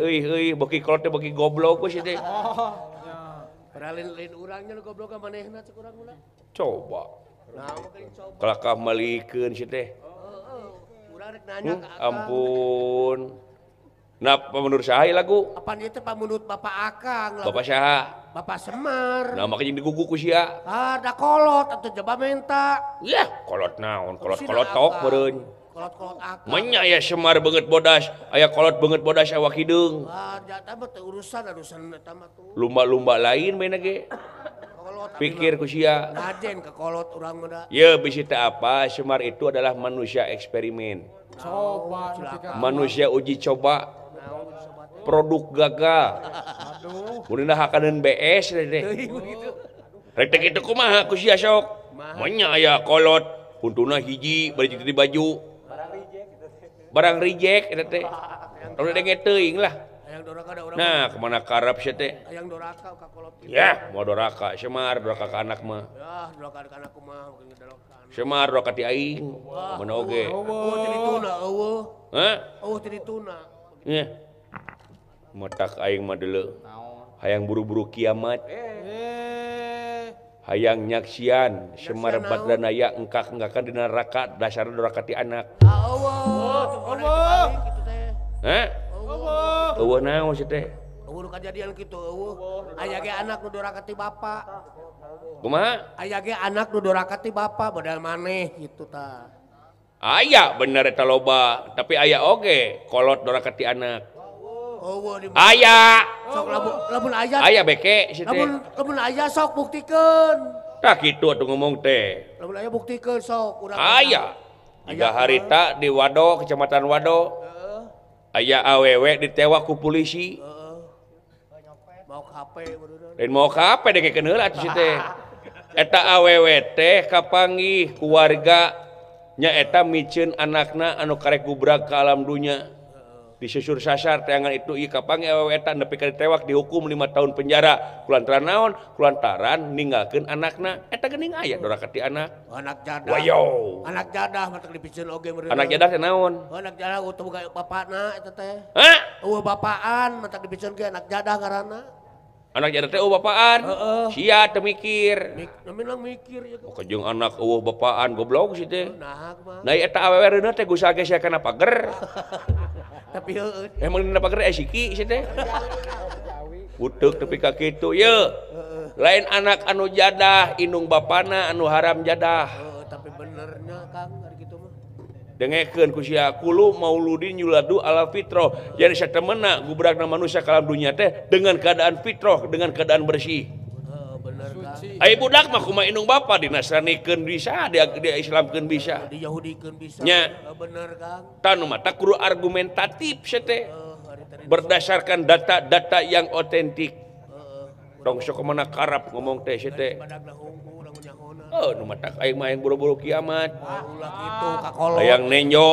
euy beuki kolot teh beuki goblok ku sia teh. Padahal lain urangnya nu goblok ka manehna cek urang ulah. Coba Nah, mungkin coba. kelakah malikeun sia teh. Urang rek nanya ka akang. Ampun. Nah, menurut saha lagu? Apaan ieu teh pamunut Bapak Akang lah. Bapak saha? Bapak Semar. Nah, makanya diguguk ku sia. Da kolot atuh coba minta. Yah, kolot naon? Kolot-kolot tok meureun. Kolot-kolot Akang. Manya aya Semar beungeut bodas, aya kolot beungeut bodas awak hideung. Jata mah teu urusan eta mah tuh. Lumba-lumba lain maena ge. Kolot Pikir ku sia. najen ke kolot urang mah da. Ya, bisi teh apa? Semar itu adalah manusia eksperimen. Coba Manusia uji coba. Produk gagal. Mun hakaneun BS teh. Rek teh kitu kumaha ku sia sok? Manya aya kolot, puntuna hiji bari di baju. Barang reject eta teh. Udah denge teuing lah. Hayang doraka da urang. Nah, kemana karep sia teh? Hayang doraka ka kolot kitu. Ya, mau doraka Semar, doraka ka anak mah. Ya, doraka ka anak kumaha mungkin ngedolokan. Semar doraka ti aing. Mana oge. Oh, teu dituna eueuh. Hah? Oh, teu dituna. Nya. Motak aing mah deuleu. Hayang buru-buru kiamat. Hayang nyaksian Semar Badranaya engkak-engkakan dina neraka dasarna doraka ti anak. Allah. Kitu teh. Hah? Eueuh naon sia teh? Eueuh kajadian kitu eueuh. Aya ge anak nu doraka ti bapa. Kumaha? Aya ge anak nu doraka ti bapa badal maneh kitu tah. Aya bener eta loba, tapi aya oge kolot doraka ti anak. Eueuh di Aya. sok lamun aya. Aya beke sia teh. Lamun aya sok buktikeun. Tah kitu atuh ngomong teh. Lamun aya buktikeun sok urang. Aya. Jika harita di Wado, Kecamatan Wado. Aya awewe ditewak ku polisi. Mau ke HP beneran. Dan mau ka apa dekekeun heula atuh teh. Eta awewe teh kapanggih ku warga nya eta micieun anakna anu karek gubrag ka alam dunya. Disusur sasar teangan itu ieu kapanggih awewe eta nepi ka ditewak dihukum 5 tahun penjara. Kulantaran naon? Kulantaran ninggalkeun anakna. Eta geuning aya doraka ti anak. Anak jadah. Wayo. Anak jadah mah teu dipicieun oge beneran. Anak jadah teh naon? Anak jadah utuh boga bapana eta teh. Hah? Eueuh bapaan mah teu dipicieun ge anak jadah ngaranna. Anak jadah teh bapaan. Sia teu mikir. Minang mikir ya. Kajeng anak eueuh bapaan goblok sih teh. Nah, mah. Nah eta awewe reuneu teh gusa geus kana pager. Tapi heueuh. Emang dina pager aya siki sih teh. Buteuk tepi ka kitu ye. Lain anak anu jadah indung bapana anu haram jadah. Tapi benernya Kang ari kitu mah. Dengekeun ku sia kulu mauludin yuladu ala fitrah. Jadi satemena gubragna manusia ka alam dunya teh dengan keadaan fitrah, dengan keadaan bersih. Bener Kang. Ai budak mah kumaha indung bapa dinasranikeun bisa, dia Islamkeun bisa. Di Yahudikeun bisa. Nya. Bener Kang. Tanu mah tak kudu argumentatif sia teh. Hari tadi Berdasarkan data-data yang otentik. Tong sok mana karap ngomong teh sia teh. badagna hungku urang nyahona. Nu mah tak aing mah yang buru-buru kiamat. Ulah kitu ka kolot. Hayang nenjo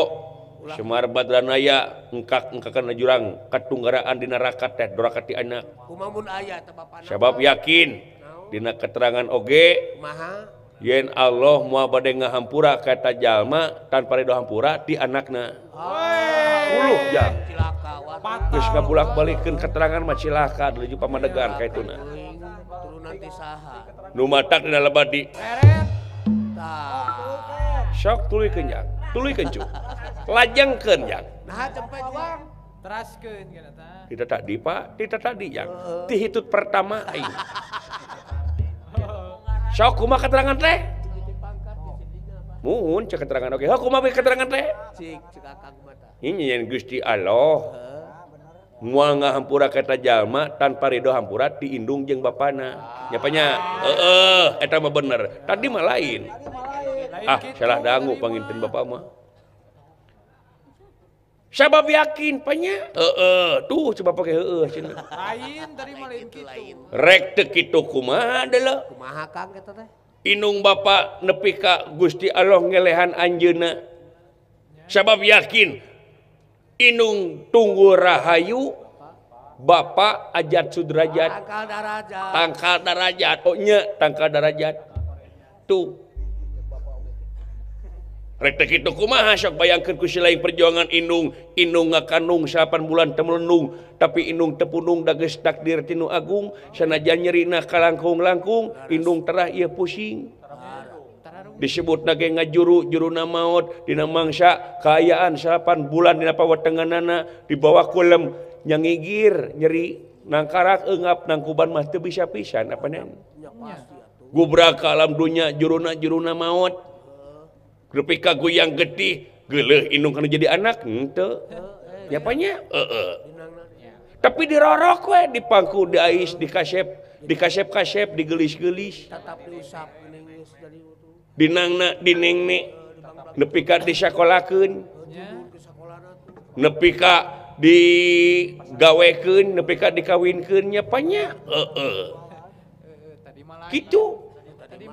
Semar Badranaya engkak-engkakan jurang katunggaraan dina neraka teh doraka ti anak. Kumaha mun aya teh bapana. Sabab yakin dina keterangan oge Kumaha? yen Allah moal bade ngahampura ka eta jalma tanpa ridho hampura ti anakna. Uluh jang. Cilaka wah. Geus ngabulak-balikeun keterangan mah cilaka nuju pamadegan ka ituna. Turunan ti saha? Nu matak dina lebadi. Tah. Sok tuluykeun jang. Tuluykeun cu. Lajengkeun jang. Nah cepet juang. Teraskeun kana tah. Tidak tadi Pak, tidak tadi jang. Ti hitut pertama aing. Sok kumaha keterangan teh? Muhun cek keterangan oke. Kumaha keterangan teh? Cik akang mata. Ini yang Gusti Allah. Moal ngahampura kata jalma tanpa ridho hampura diindung jeung bapana. Nyapanya? Eta mah bener. Tadi mah lain. Salah dangu panginten bapak mah. Sabab yakin panya? Tuh coba pakai cenah. Lain tadi mah lain kitu. Rek teu kitu kumaha adalah. Kumaha Kang eta teh? Inung bapa nepi ka Gusti Allah ngelehan anjeunna. Sabab yakin inung tunggu rahayu bapa ajat sudrajat tangkal darajat tangkal darajat tuh rek teh kitu kumaha sok bayangkeun ku si lain perjuangan inung ngakandung 8 bulan teu melendung tapi inung teu punung da geus takdir tinu agung sanajan nyerina kalangkung-langkung inung terah ieu pusing disebut nage ngajuru-juruna maut dina mangsa kaayaan 8 bulan dina pawetenganana di bawah kulem nyangigir nyeri nangkarak eungap nangkuban mah teu bisa pisan apa nen gubrak ka alam dunya juruna maut nepi ka goyang getih geuleuh indung kana jadi anak henteu nyapanya tapi dirorok we dipangku diais dikasep digelis-gelis tetap diusap geus dari dinangna dinengne nepi ka disakolakeun nepi ka digawekeun nepi ka dikawinkeun nya panya kitu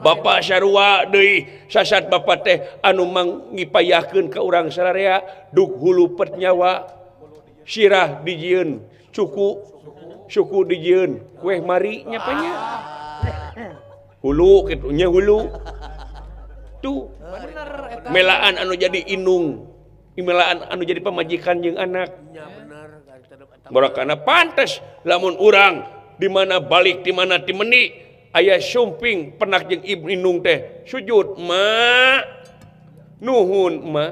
Bapak sarua deui sasat bapak teh anu mangipayahkeun ka urang sararea duk hulu pet nyawa sirah dijieun suku dijieun kueh mari nya panya hulu kitu nya hulu tuh melaan anu jadi inung melaan anu jadi pamajikan jeung anak barakana pantes lamun urang di mana balik di mana timeni aya sumping penak jeung ibu inung teh sujud ma nuhun ma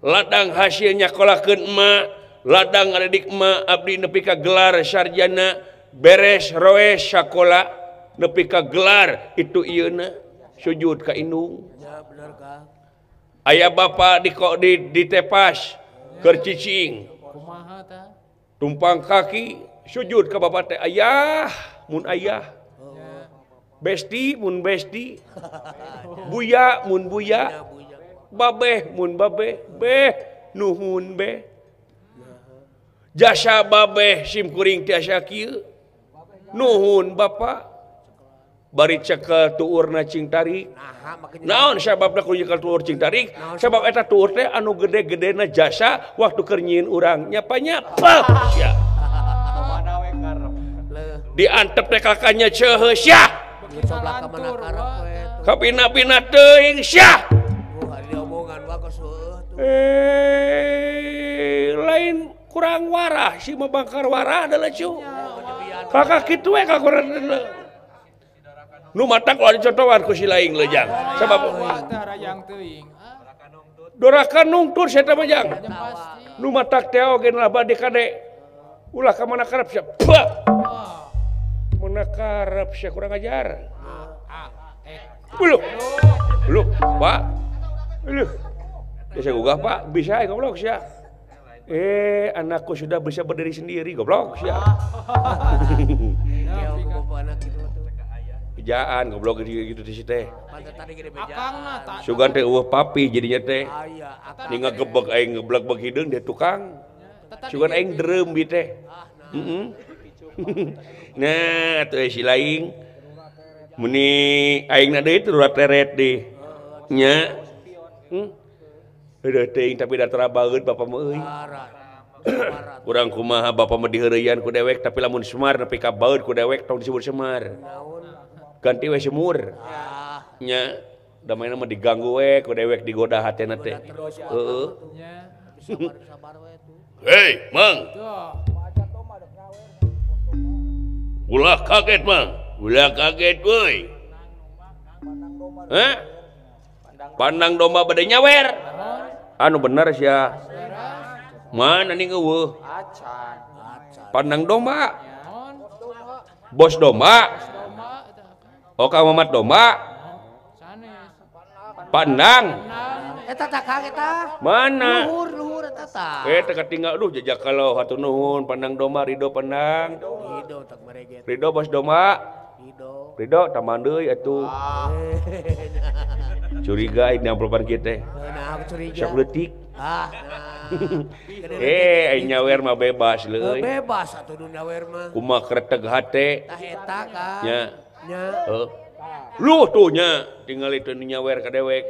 ladang hasil nyakolakeun ma ladang ngaredik ma abdi nepi ka gelar sarjana beres roes sakola nepi ka gelar itu ieuna sujud ka indung ya bener Kang aya bapa di tepas keur cicing Kumaha tah? tumpang kaki sujud ka bapa teh ayah mun ayah besti mun besti buya mun buya babeh mun babeh beh nuhun beh jasa babeh simkuring tiasa kieu nuhun bapa bari cekel tuurna cing tarik naon sababna kudu cekel tuur cing tarik sabab eta tuur teh anu gede-gedena jasa waktu keur nyieun urang nyapanya pah sia diantep teh kakanya ceuheu sia coba ka mana karep we kapina-pina teuing sia hari omongan bagus tuh lain kurang warah si mabangkar warah adalah cu kakak kitu we kakuran nu matak kalau dicontohan ku si laing lejang sabab yang teuing doraka nungtur saya mah jang nu matak teh oge lah bade kade ulah ka mana karep sia mana karep sia kurang ajar Belum Pak bisa gugah Pak bisa goblok sia anakku sudah bisa berdiri sendiri goblok sia Ejaan goblok gitu di situ teh. Sugan teh eueuh papi jadinya teh. Ni ngagebeg aing ngebleg-beg hideung dia tukang. Sugan aing dreum bi teh. Nah, atuh si laing meni aingna deui teu teret deui. Nya. Heueuh teuing tapi da terabaeun bapa mah euy. Kurang kumaha bapa mah diheureuyan ku dewek tapi lamun semar nepi ka baeud ku dewek tong disebut semar. Ganti we semur nya da mainna mah diganggu we ku dewek digoda hatena teh heeh hei mang ulah kaget mang ulah kaget euy pandang domba bade nyawer anu bener sia mana ning eueuh pandang domba bos domba Oh ka mamat domba Sanes. pandang Eta tak kang eta. mana Luhur eta tak. eta ketinggal duh jajak kalau hatur nuhun pandang domba Ridho pandang Ridho tak mereget. Ridho bos domba Ridho. taman deui atuh curiga ini amplopan kieu teh Nah, aku curiga. sok leutik Ah, nah. aing nyawer mah bebas leuy Bebas atuh nu nyawer mah. kumaha kreteg hate Tah eta kan. nya Nya. luh tuh nya tinggal itu nyawer ka dewek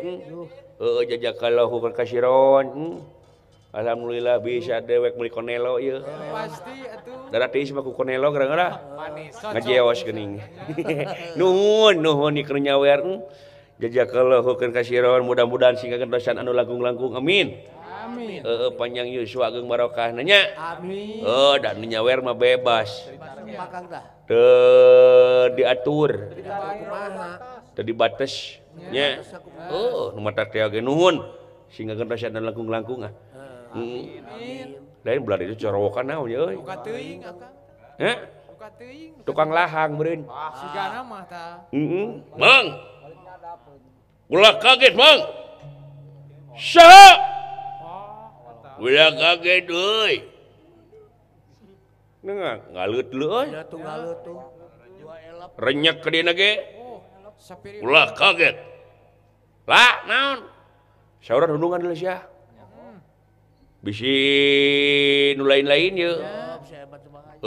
jajak kalau hukum kasiron alhamdulillah bisa dewek meuli konelo ieu Pasti atuh. darah tiis mah ku konelo gara-gara Manis. ngajeos geuning nuhun ieu nyawer jajak kalau hukum kasiron mudah-mudahan singgakeun dosan anu langkung-langkung amin Amin. panjang yuswa geung barokah nya Amin. dan nyawer mah bebas Pakang tah. teu diatur Kumaha? teu dibates nya nu mata teh ge nuhun sehingga gendosan dan langkung-langkung lain belah itu corowokan naon euy Buka teuing akang. heh Buka teuing. tukang lahang meureun Sigana mah tah. Mang ulah kaget mang saha ulah kaget euy ngaleut leuy Nya tunggal tuh. Dua elap. renyek ka dina ge Sapiri. ulah kaget lah naon saurah hubungan dulu sia bisi nu lain-lain ye Saya hebat semangat.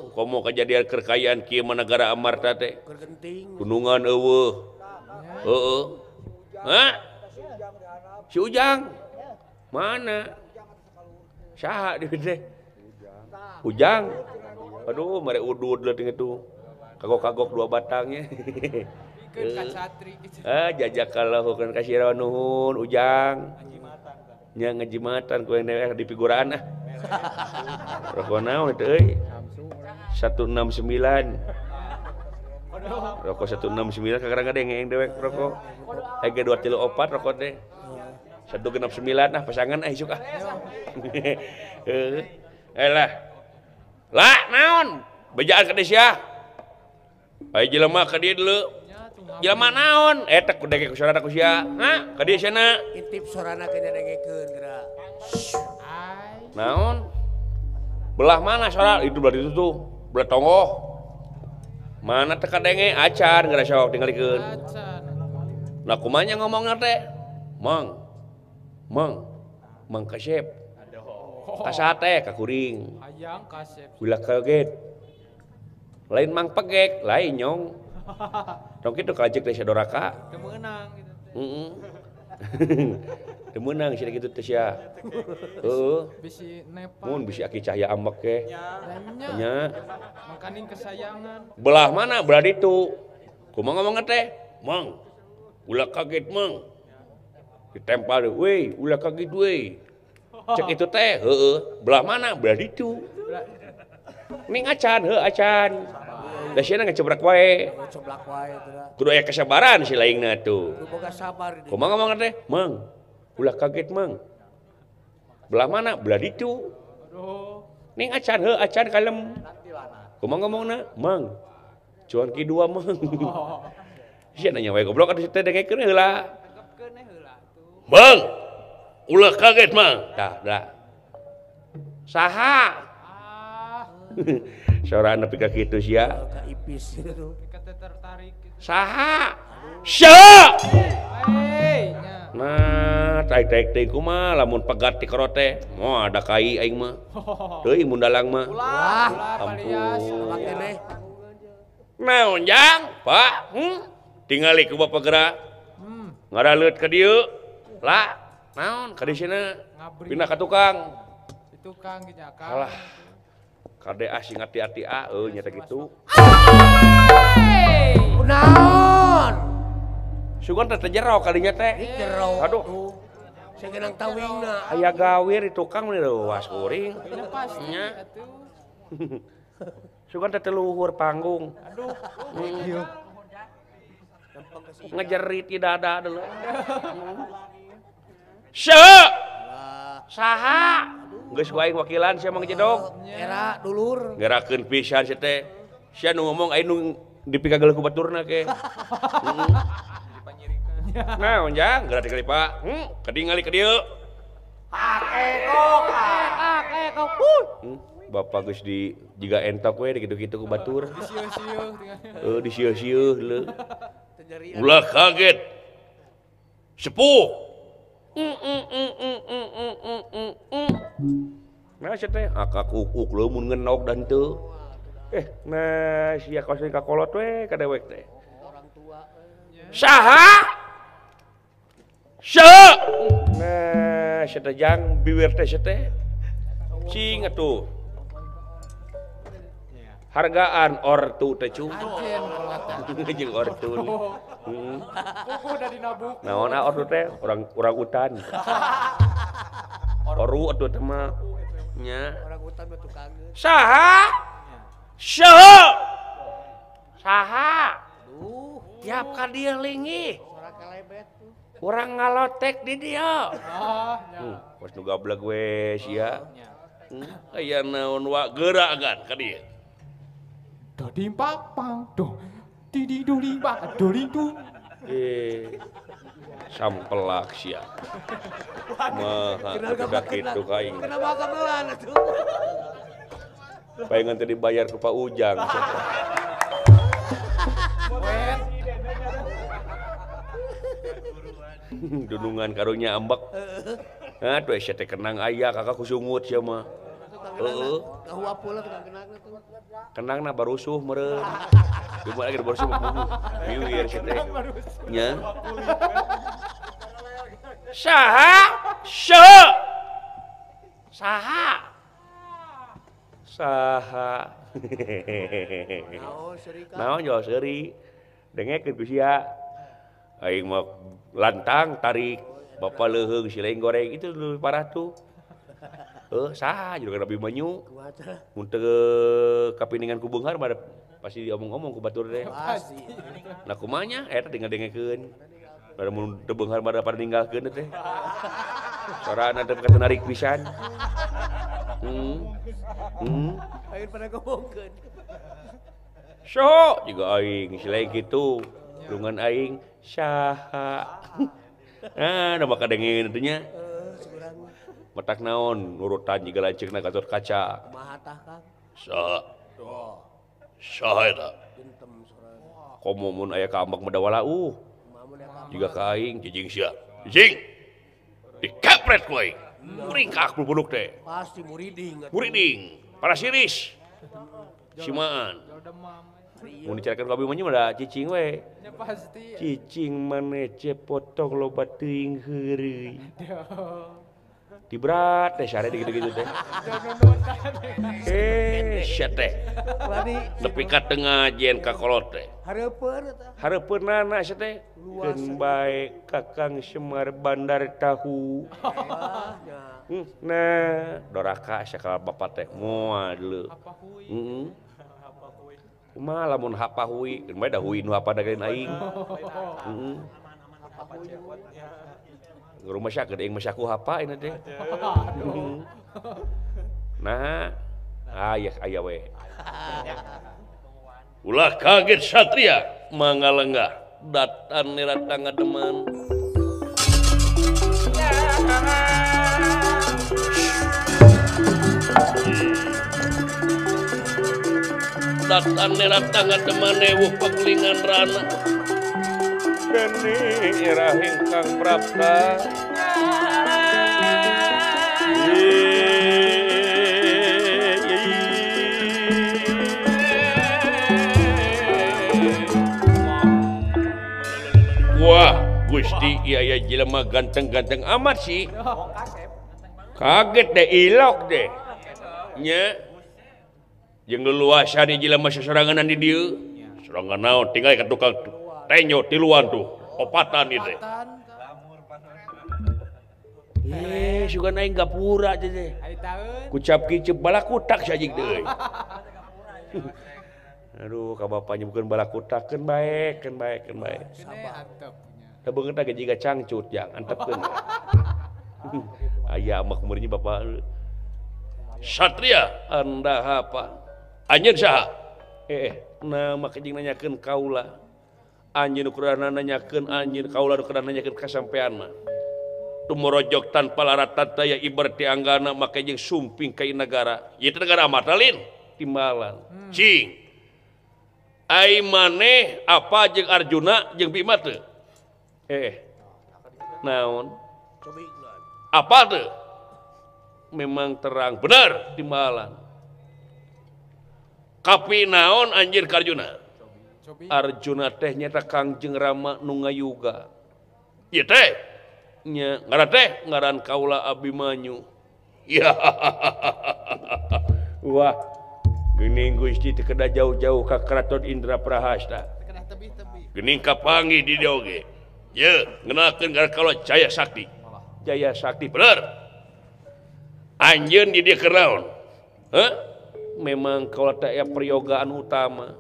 komo kejadian kekayaan kieu mah negara amarta teh Keur genting. gunungan eueuh hah si Ujang mana saha di teh Ujang aduh mare udud leuting itu kagok-kagok dua batangnya Pikeun ka satri gitu. jajak kalau hukum kasih nuhun Ujang nya ngejimatan ku yang di figuraan rokok naon itu euy 169 rokok 169 kadang-kadang yang dewek rokok harga 234 rokok teh 169 pasangan isuk lah naon bejaan ka sia aya jelema ka dieu dulu jelema naon eta ku dege ku saudara ku sia ha ka dieu cenah Intip sorana kena dengekeun geura. naon belah mana saudara itu belah itu tuh belah tonggoh mana teka denge acan geura sok tingalikeun Acan. nah kumanya ngomongna teh mang kasep asa teh ka kuring Hayang kasep. ulah kaget lain mang pegek lain nyong tong kitu kajek teh sadoraka Teu meunang gitu teh. teu meunang sia kitu teh sia heuh Bisi nepal. mun bisi aki cahya ambek ke Lainnya. nya Makanin kesayangan. belah mana belah ditu kumaha ngomongna teh mang ulah kaget mang ditempel we ulah kaget we cek itu teh belah mana belah ditu ning acan acan da sia ngecebrak wae Coblak wae geura. kudu aya kesabaran si laingna tuh Kudu boga sabar di. kumaha ngomongna teh mang ulah kaget mang belah mana belah ditu Aduh. ning acan acan kalem kumaha ngomongna mang cuan ki dua mang sia nanya wae goblok atuh teh dengekeun heula Tangkepkeun heula tuh. mang ulah kaget mang dah saha saurana nepi ka kitu sia Ka ipis gitu. Kita tertarik gitu. saha sia Hei, nya. nah taik teh kumaha lamun pegat ti korote moal ada kai aing mah teuing mun dalang mah Ulah ampun. palias. Abak keneh. naon jang pak tingali ku bapak geura ngaraleut ka dieu lah naon ka di sana Ngabri. pindah ka tukang Itu Kang gitu Kang. alah kade asing hati-hati nya teh kitu Kunaon? sugan teh jero kalinya teh Jero. aduh Saya genang tawingna. aya gawir di tukang mah leuwas kuring Ini pasti nya atuh. sugan teh luhur panggung Aduh. ngejerit di dada dulu saha geus waing wakilan sia Mang Jedog Era dulur. ngerakeun pisan sia teh sia nu ngomong aya nu dipikagel ku baturna ke. Nah, onjang gerak kali Pak. Kadingali ka dieu. Bapak geus di jiga entok we kitu-kitu ku batur. Di sieuh-sieuh leuh. Ulah kaget. Sepuh. Nah, sia teh akak ukuk leumun ngenok dan teu. Nah sia kaos ka kolot we ka dewek teh. Orang tua. Saha? Saha? Nah, sia teh jang biwir teh sia teh. Cing atuh. Hargaan ortu teh cu. Jeung ortu. Kuku udah dinabuk. Naon ortu teh? Orang utan. Oru atuh teh mah. Nya. Orang hutan mah tukang. Saha? Saha? Tiap ka dieu linggih. Suara kelebet tuh. Urang ngalotek di dieu. Pos nu gableg we sia. Aya naon wa geuragan ka dieu. Doding papang, doh, didi duli bak, doli du. Sampelak sia. Mah kitu kaing. Kenapa kabelan atuh? Palingan teh dibayar ku Pak Ujang. Dunungan karunya ambek. Nah, tuh sia teh kenang aya kakak kusungut sia mah. Heeh. Kahua pula tukang kenangna tuh. Kenangna barusuh meureun. Cuma lagi barusuh mah biwir sia teh. Nya. Saha? Naon jo seuri. Dengekeun ku sia. Aing mah lantang tarik bapa leuheung si lain goreng itu lebih parah tuh. Saha juga Nabi Manyu. Mun teu kapiningan ku beunghar mah pasti diomong-omong ku batur teh. Pasti. Nah kumanya eta tinggal dengekeun. Bada mun teu beunghar mah pada ninggalkeun teh. Sorana teh kata narik pisan. Aing pada ngomongkeun. So juga aing si lain kitu. Lungan aing saha. Nah, da maka dengeun teh nya. Matak naon nurutan jiga lanceukna Gatot Kaca. Kumaha tah Kang? Saha eta? Gentem sorana. Komo mun aya ka ambak medawala jiga ka aing jijing sia. Jijing. Dikapret ku aing. Muringkak buluk teh. Pasti muriding. Muriding. Para siris. Simaan. Mun dicarikan ka Abi Manyu mah da cicing we. Ya pasti. Cicing maneh cepotong loba teuing heureuy. Di berat teh sare gitu-gitu teh. Sia teh. Nepi ka teu ngajen ka kolot teh. Hareupeun eta. Hareupeunana sia teh. Keun bae Kakang Semar Bandar Tahu. Nah, doraka sia ka bapa teh moal deuleu. Heeh. Kumaha lamun hapa hui, keun bae da hui nu hapa dageun aing. Heeh. Rumah syakeun aing mah syaku hapa ini teh. Nah, aya we. Ulah kaget satria mangalenggah datan nirata ngademan. Datan nirata ngademan ewu pagulingan rana. Geni rahing Kang Prapta. Wah, Gusti iya jelema ganteng-ganteng amat sih. Kaget deh, ilok deh. Nya. Jeung leluasan jelema sasoranganan di dieu. Sorangan naon tinggal ka tukang tenyo tiluan tuh opatan itu. Sugan aing gapura teh. Kucap kicep balakutak sajig deui. Aduh, ka bapanya bukan balakutak keun bae, keun bae. Sabar. Da beungeut ge jiga cangcut jang antepkeun. Aya mah kumurnya bapak. Satria anda apa? Anjeun saha? Nah maka jeung nanyakeun kaula anjeun ukurana nanyakeun anjeun kaula ukurana nanyakeun kasampeanna tumorojok tanpa laratan taya ibarat tianggana maka jeung sumping ka negara ieu negara amatalin timbalan cing ai maneh apa jeung Arjuna jeung Bima teu naon apa teu memang terang benar timbalan kapi naon anjir ka Arjuna Arjuna teh nyata Kangjeng Rama nu ngayuga ieu teh nya ngaran teh ngaran kaula Abimanyu ya wah geuning Gusti teu kedah jauh-jauh ka Keraton Indraprahasta geuning kapanggih di dieu oge ye ngenalkeun ngaran kaula Jaya Sakti bener anjeun di dieu keur memang kaula teh aya peryogaan utama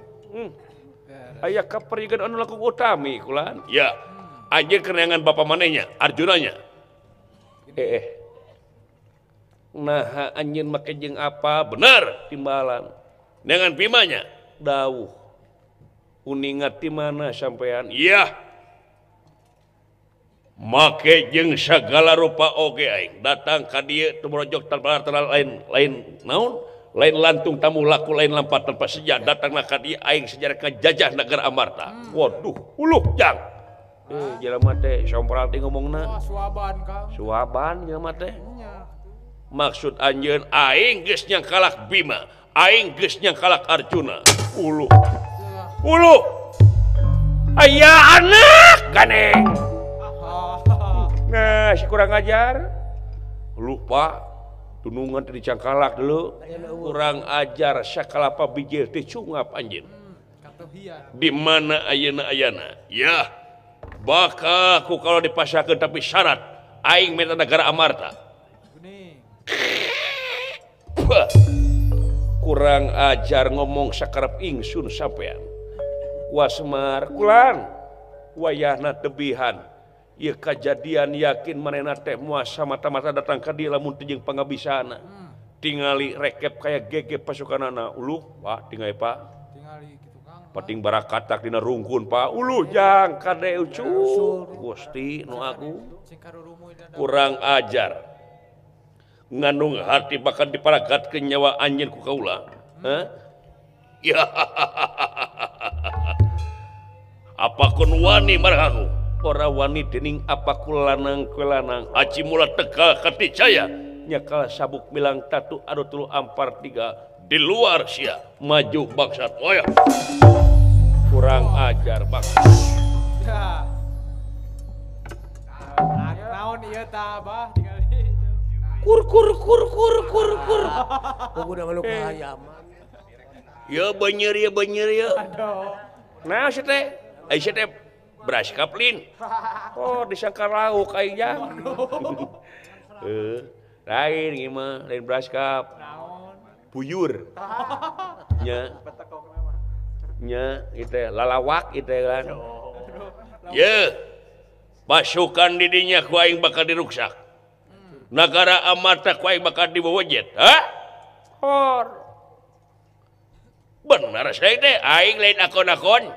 aya kaperyogaan anu laku utami kulan ya anjeun keneangan bapa manehnya Arjunanya nah anjeun make jeung apa bener timbalan dengan Bimanya dawuh uningat di mana sampean iya make jeung sagala rupa oge aing datang ka dieu tumorojok tanpa lain naon lain lantung tamu laku lain lampat tanpa sejak datanglah ka dieu aing sejarah kajajah negara Amarta waduh uluh jang jelema teh sompral teh ngomongna suaban jelema teh maksud anjeun aing geus nyang kalak Bima aing geus nyang kalak Arjuna uluh aya anak ganeng nah si kurang ajar lupa tunungan tadi cangkalak dulu kurang ajar sakalapa bijil teh cungap anjeun di mana ayeuna ya bakal ku kalau dipasahkeun tapi syarat aing meta negara Amarta kurang ajar ngomong sakarep ingsun sampean Wasmar kulan wayahna tebihan ieu kajadian yakin manehna teh moal samata-mata datang ka dieu lamun teu jeung pangabisana tingali rekep kaya gege pasukanana uluh Pak tingali Pak tingali kitu Kang pating barakatak dina rungkun Pak uluh jang kade ucul Gusti nu agung kurang ajar ngandung hati bakal diparagatkeun nyawa anjeun ku kaula ya apakun wani marhaku ora wani dening apaku lanang kelanang aci mula tegal katicaya nyakal sabuk milang tatu adu tulu ampar tiga di luar sia maju bangsat wayah kurang ajar bangsat ya naon ieu tah Abah tingali kur udah ngaluk ayaman ya banyer ya aduh nah si teh beras kaplin oh disangka lauk aja lain gimana lain beras kap buyur nya itu lalawak itu kan ya pasukan didinya ku aing bakal diruksak negara Amarta ku aing bakal dibawajet benar saya teh aing lain akon-akon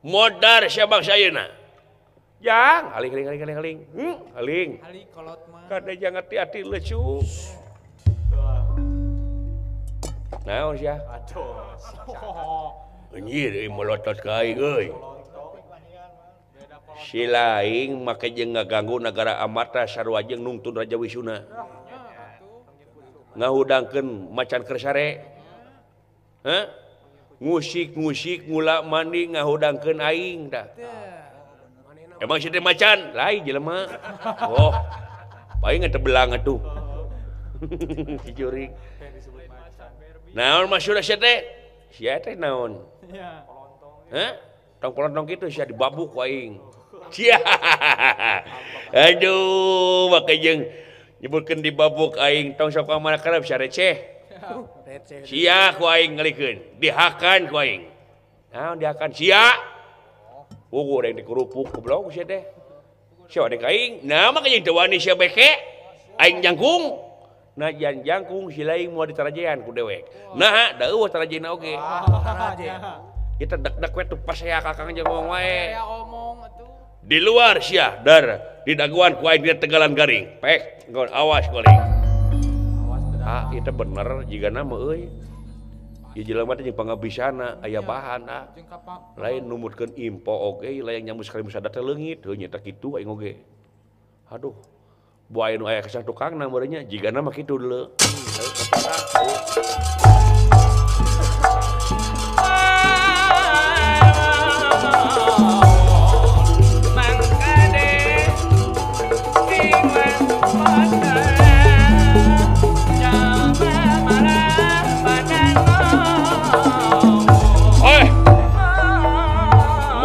modar siapa sayana jang aling kolot mah kada jangan hati-hati lecu naon sia aduh anjir melotot ka aing euy si laing make jeung ngaganggu negara Amarta sarua jeung nungtun Raja Wisuna ngahudangkeun macan kersare ngusik ngula mandi ngahudangkeun aing dah emang si teh macan lain jelema oh paling teu belang atuh si jurig naon maksudna si teh naon tong polontong kitu sia dibabuk ku aing sia aduh make jeung nyebutkeun dibabuk aing tong sok pamana karep sia receh sia ku aing ngalikeun dihakan ku aing naon dihakan sia ugu ada yang dikerupuk goblok sia teh sia ada aing nah makanya teu wani sia beke aing jangkung Nah jangkung si lain mau ditarajean ku dewek. Nah, da eueuh tarajena oge. Kita dek-dek we tuh pas saya kakang jeung ngomong wae. Saya omong atuh. Di luar sia dar di daguan ku aing Tegalan Garing. Pek, awas goling. Ah, itu bener jigana mah euy. Ieu jelema teh jeung pangabisana aya bahan ah. Lain numutkeun impo oge, lain nyambut sekali musada teh leungit, heuh nya teh kitu aing oge. Aduh. Bu anu aya kesah tukangna meureun nya jigana mah kitu deuleu.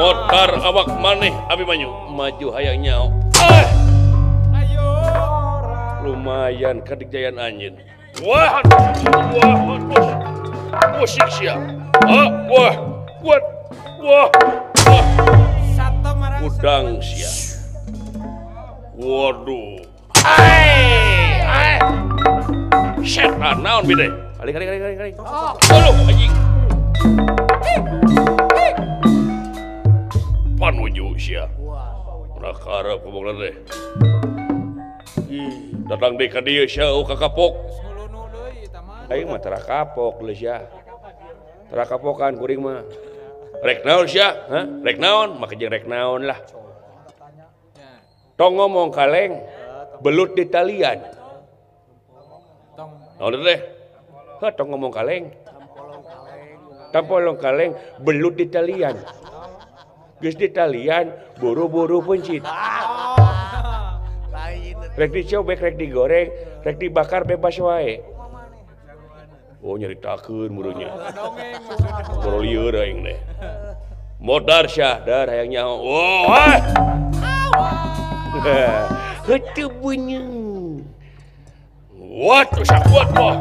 Motor awak maneh Abimanyu maju hayang nyao. Ayo. Lumayan kadikjayan anjeun. Wah, musik sia. Wah. Satu marang udang sia. Waduh. Setan naon bide? Kali. Aduh anjing. Panuju sia. Prakara pemongna teh. Datang deui ka dieu sia ka kapok. ngulunu deui eta mah. Aing mah tara kapok leuh sia. Tara kapokan kuring mah. Rek naon sia? Rek naon? Maka jeung rek naon lah. Tong ngomong kaleng belut di talian. Tong Naon teh? Tong ngomong kaleng. Tampolong kaleng belut di talian. Geus di talian buru-buru pencit. Rek dicobek, rek digoreng, rek dibakar bebas wae. Oh nyaritakeun murunya. dongeng maksudna. Boro lieur aing teh. Modar syah dar hayang nyaho. Oh. Heunteu beunyeung. Waduh sakuat wah.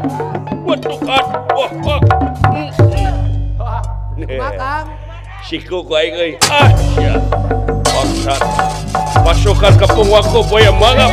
Waduh kan. Wah. Makang. Siku ku aing euy. Sia. Bangsat. Pasukan Kepung Wako boya mangap.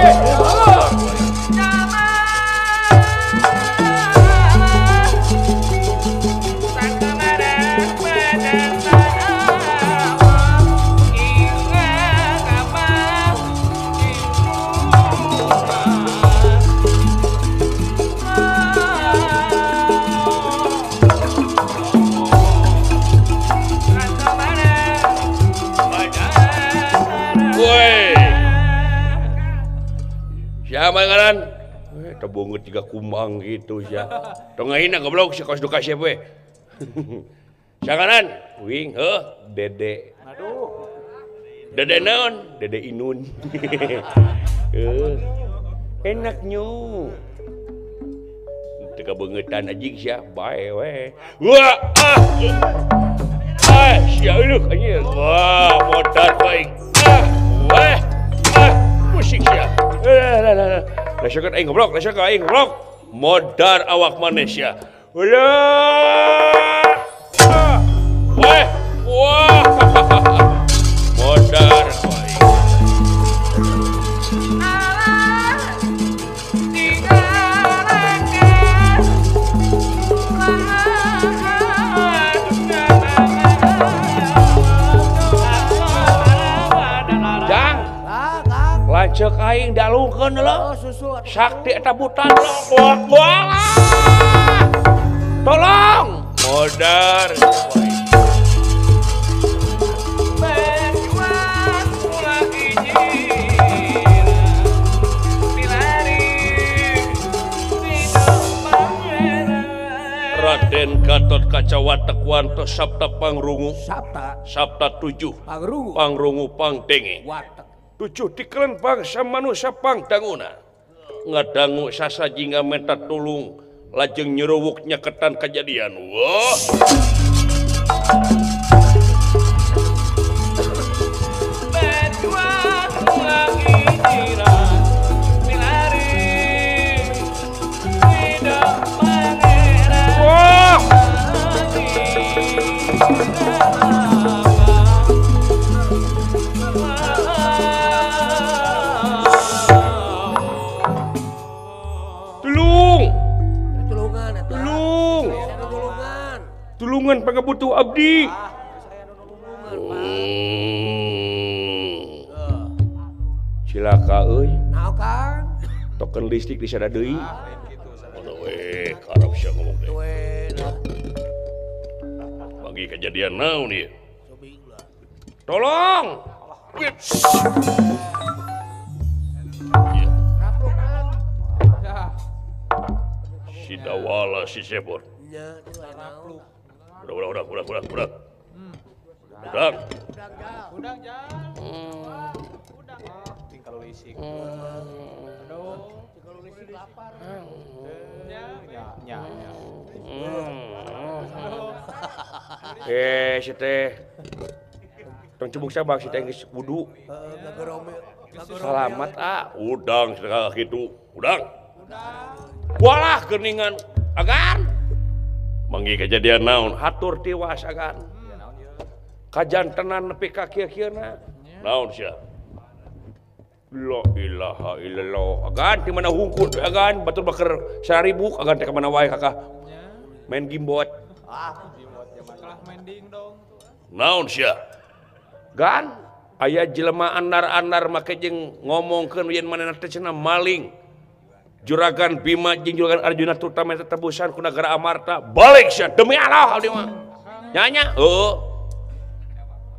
Siapa ngaran? Terbungut juga kumang gitu ya. Tengahina goblok si kos duka siapa we. Siakaran? Wing, Dede. Aduh. Dede naon? Dede Inun. Enak nyu. Teka bengetan ajik sia, bae we. Wah, sia euleuh anjir. Wah, modal baik. Musik sia. Lesokeun aing goblok, modar awak manusia. Ulah. Wah. Modar baik. Lanceuk aing dalungkeun leuh. Sakti eta butan wah. Tolong. Modar. Raden Gatot Kacawatek Wanto Sabta Pangrungu. Sabta 7. Pangrungu Pangdenge. Watek. 7 tikelen bangsa manusia pangdanguna ngadangu sasaji ngamenta tulung lajeng nyerowuk nyaketan kejadian. Wah. tulungan pangabutuh abdi. Cilaka euy. Naon Kang? Token listrik di sada deui. Ono we karep sia ngomong teh. Bagi kejadian naon ieu? Tolong. Si Dawala si Sepor. Udah. Udang jang. Udang. Tinggal lisik. Aduh. Tinggal lisik lapar. Ya. Si teh. Tong cebuk sabak si teh geus wudu. Selamat udang sedekah kitu. Udang. Walah geuningan agan. Manggi kejadian naon hatur tiwas agan. Kajantenan nepi ka kieu-kieuna. Naon sia? La ilaha illallah. Agan di mana hungkul agan batur baker 1000 agan teh ka mana wae kakak. Main gimbot. Kalah main dingdong. Naon sia? Gan aya jelema andar-andar make jeung ngomongkeun yen manehna teh cenah maling. Juragan Bima jeung Juragan Arjuna terutama tetebusan ku nagara Amarta balik sia demi Allah abdi mah. Nyanya,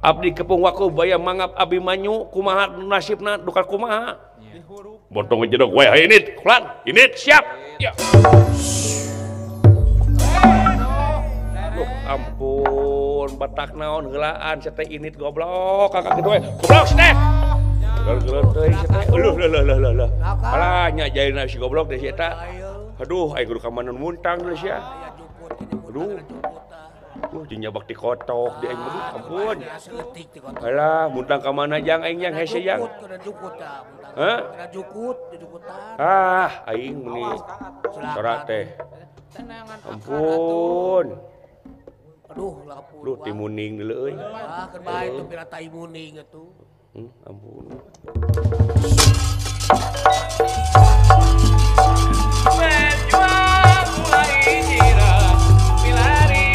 abdi kepung waku baya mangap Abimanyu kumaha nasibna duka kumaha. Botong jedog wae init, kulan, init siap. Ya. Ampun, batak naon heulaan sia teh init goblok kakak kitu we. Goblok sia teh. Geuleuh teuing sia teh. Eueuh. Alah nya jaina si goblok teh sia eta. Aduh, aya kudu ka mana muntang deui sia. Aduh. Jeung nyabak di kotok di aing aduh ampun. Alah, muntang ka mana jang aing yang hese jang. Hah? Aing meni sora teh. Ampun. Aduh, timuning deuleu euy. Keur bae teu pira timuning atuh. Ampun. Berjuang mulai jiran milari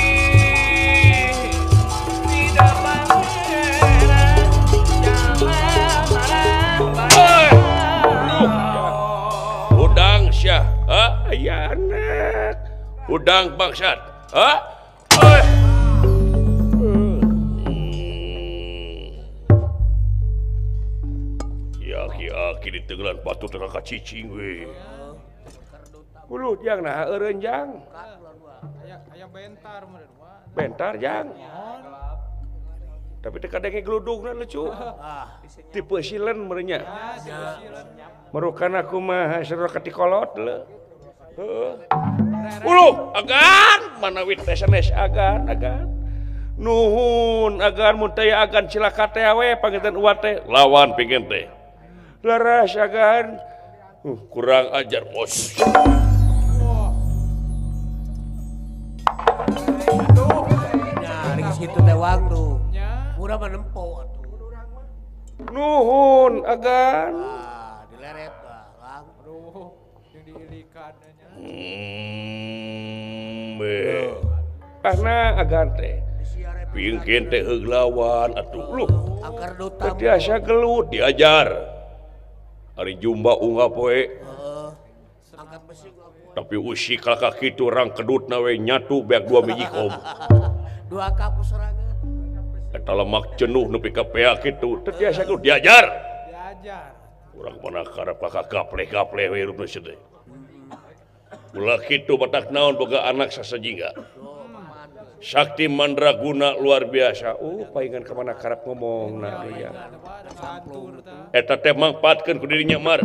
di dalam heran jangan marah. Udang syah, aya anak. Udang bangsat, Aki di tenggelan patut tengah kacicing we. Uluh jang nah eureun jang. Aya bentar meureun mah. Bentar jang. Tapi teh kadenge gludugna lucu. Tipe silen meureun nya. Merukan aku mah sero katikolot le. Heeh. Uluh agan manawit teh sanes agan. Nuhun agan mun teh agan cilaka teh we panginten uat teh lawan pingin teh. Laras agan kurang ajar bos. Nah, di situ teh waktu. Murah menempo atuh. Nuhun agan. Dileret lah. Aduh, yang diilikan nya. Karena agan teh pingin teh heuglawan atuh. Luh. Angker duta. Tiasa gelut diajar. Ari jumba unggah poe. Angkat besi. Tapi usi kakak kitu orang kedutna we nyatu beak 2 biji kom. 2 kapu serangan. Eta lemak jenuh nepi ka pea kitu. Teu tiasa ku diajar. Urang mana karep kakak gapleh-gapleh we rupna sia teh. Ulah kitu batak naon boga anak sasajingga. Sakti mandraguna luar biasa. Paingan kemana karep ngomong nah dia. Eta teh mangpaatkeun ku dirinya mar.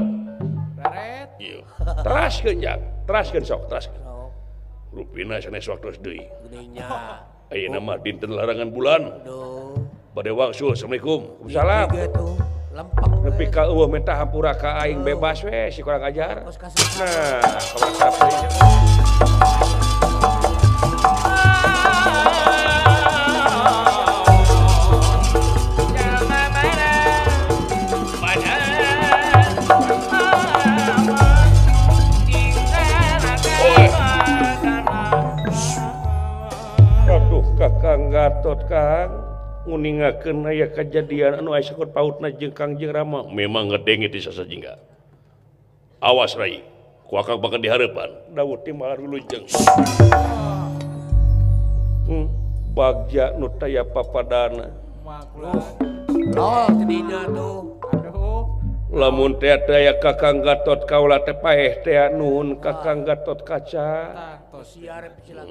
Raret. Ieu. Teraskeun jang. Teraskeun sok, teraskeun. Rupina sanes waktu deui. Gedenya. Ayeuna mah dinten larangan bulan. Aduh. Bade wangsul. Assalamualaikum. Waalaikumsalam. Lempeng. Nepi ka eueuh minta hampura ka aing bebas we si kurang ajar. Nah, kabar kabeh. Gatot Kang nguningakeun aya kejadian anu aya sakut pautna jeung Kangjeng Rama memang ngedenge ti sasajingga. Awas Rai, ku akang bakal dihareupan dawuh ti malar wilujeng. Bagja nu taya papadana. Oh, jadinya tuh. Aduh. Lamun teh aya Kakang Gatot kaula teh paeh teh nuhun Kakang Gatot Kaca. Tos siarep silakan.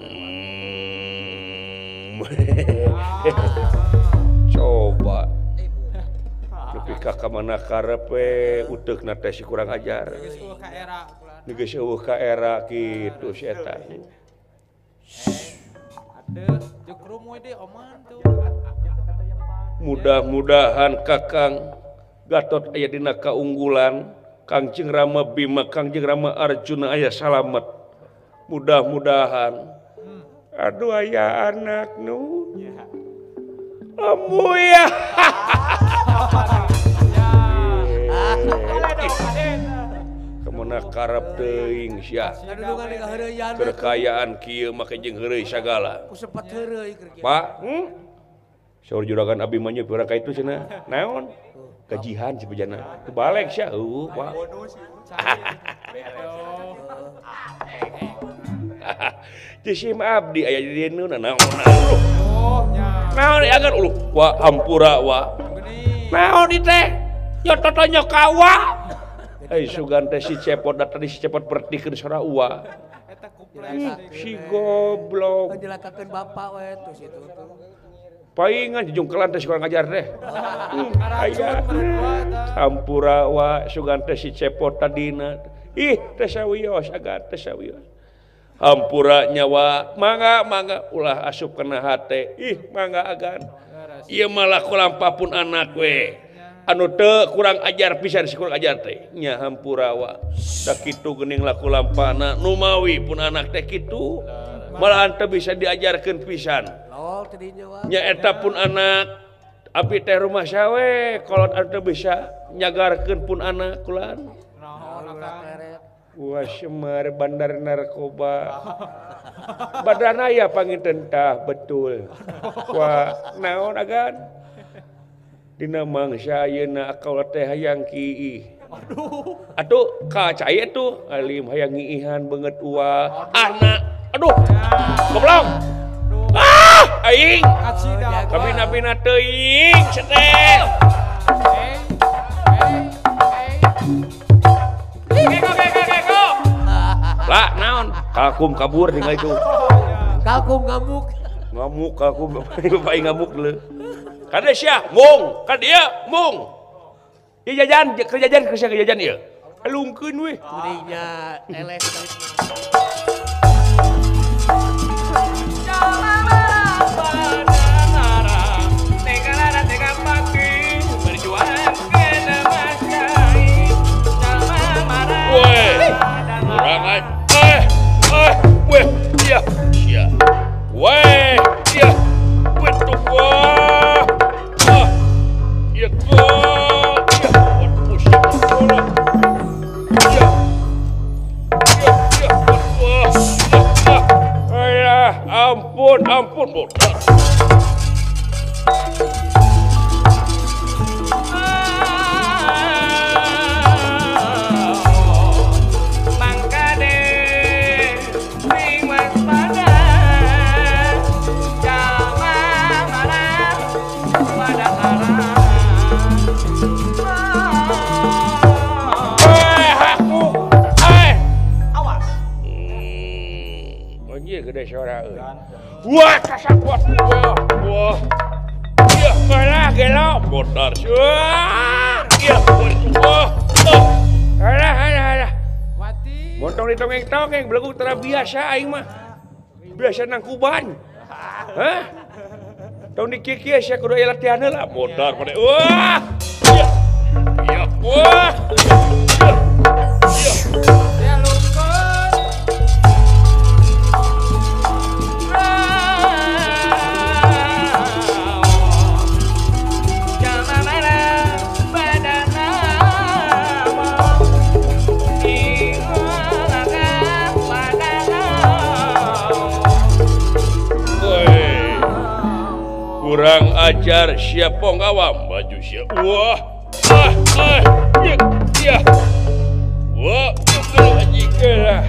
Coba. Nepi ka mana karepe uteukna teh si kurang ajar. Geus eueuh ka era ulah. Geus eueuh ka era kitu si eta. Aduh, jukrum we deh oman tuh. Mudah-mudahan Kakang Gatot aya dina kaunggulan, Kangjeng Rama Bima, Kangjeng Rama Arjuna aya salamet. Mudah-mudahan. Aduh aya anak nu. Amuya. Kemana karep teuing sia. Kadudungan ka heureuyan. Kekayaan kieu make jeung heureuy sagala. Ku sempat heureuy keur kieu. Pak, saur juragan abdi mah nyeup urang ka itu cenah. Naon? Gajihan sebejana. Teu balek sia, Pak. Jisim abdi aya di dieu naon. Oh, nya. Naon agar uluh? Wa hampura wa. Naon ieu teh? Nyototonyo kawa. Sugan teh si cepot datang si cepot pertikeun sora uwa. Eta kuplek. Si goblok. Njelakakeun bapak we tuh situ tuh. Paingan jungkelan teh kurang ajar teh. Aya hampura wa sugan teh si cepot tadina. Ih, teh sawios agat teh sawios. Hampura nyawa mangga ulah asup kana hate. Ih, mangga agan. Ieu malah kulampapun anak we. Anu teu kurang ajar pisan si kurang ajar teh nya hampura wa. Da kitu geuning laku lampana nu mawi pun anak teh kitu. Malahan teu bisa diajarkeun pisan. Oh, tadinya wa. Nya eta pun anak abdi teh rumah sawe kolot anu teu bisa nyagarkeun pun anak kulan. Wah Semar bandar narkoba. Badana ya panginten tah betul. Wah naon agan? Dina mangsa ayeuna akaul teh hayang kiih. Atuh ka caya tuh alim hayang ngiihan beungeut uwa. Aduh. Goblok. Aing. Kabina-bina teuing cetek. Keko. Lah naon? Kalkum kabur tinggal itu. Kalkum ngamuk. Ngamuk kalkum bapak ngamuk deuleu. Kada sia mung, ka dia mung. Ieu jajan kerjajan kerjajan ieu. Alungkeun we. Tadinya eleh ampun bos. Gede suara wah kasak wah iya mana gelo motor iya wah alah Wati. motor ditongeng-tongeng belagu tara biasa aing mah biasa nang kuban hah tahun dikiki sia kudu aya latihan lah motor pada wah iya wah iya Ya lungkut. kurang ajar siapa ngawam baju siap wah ya wah itu aja lah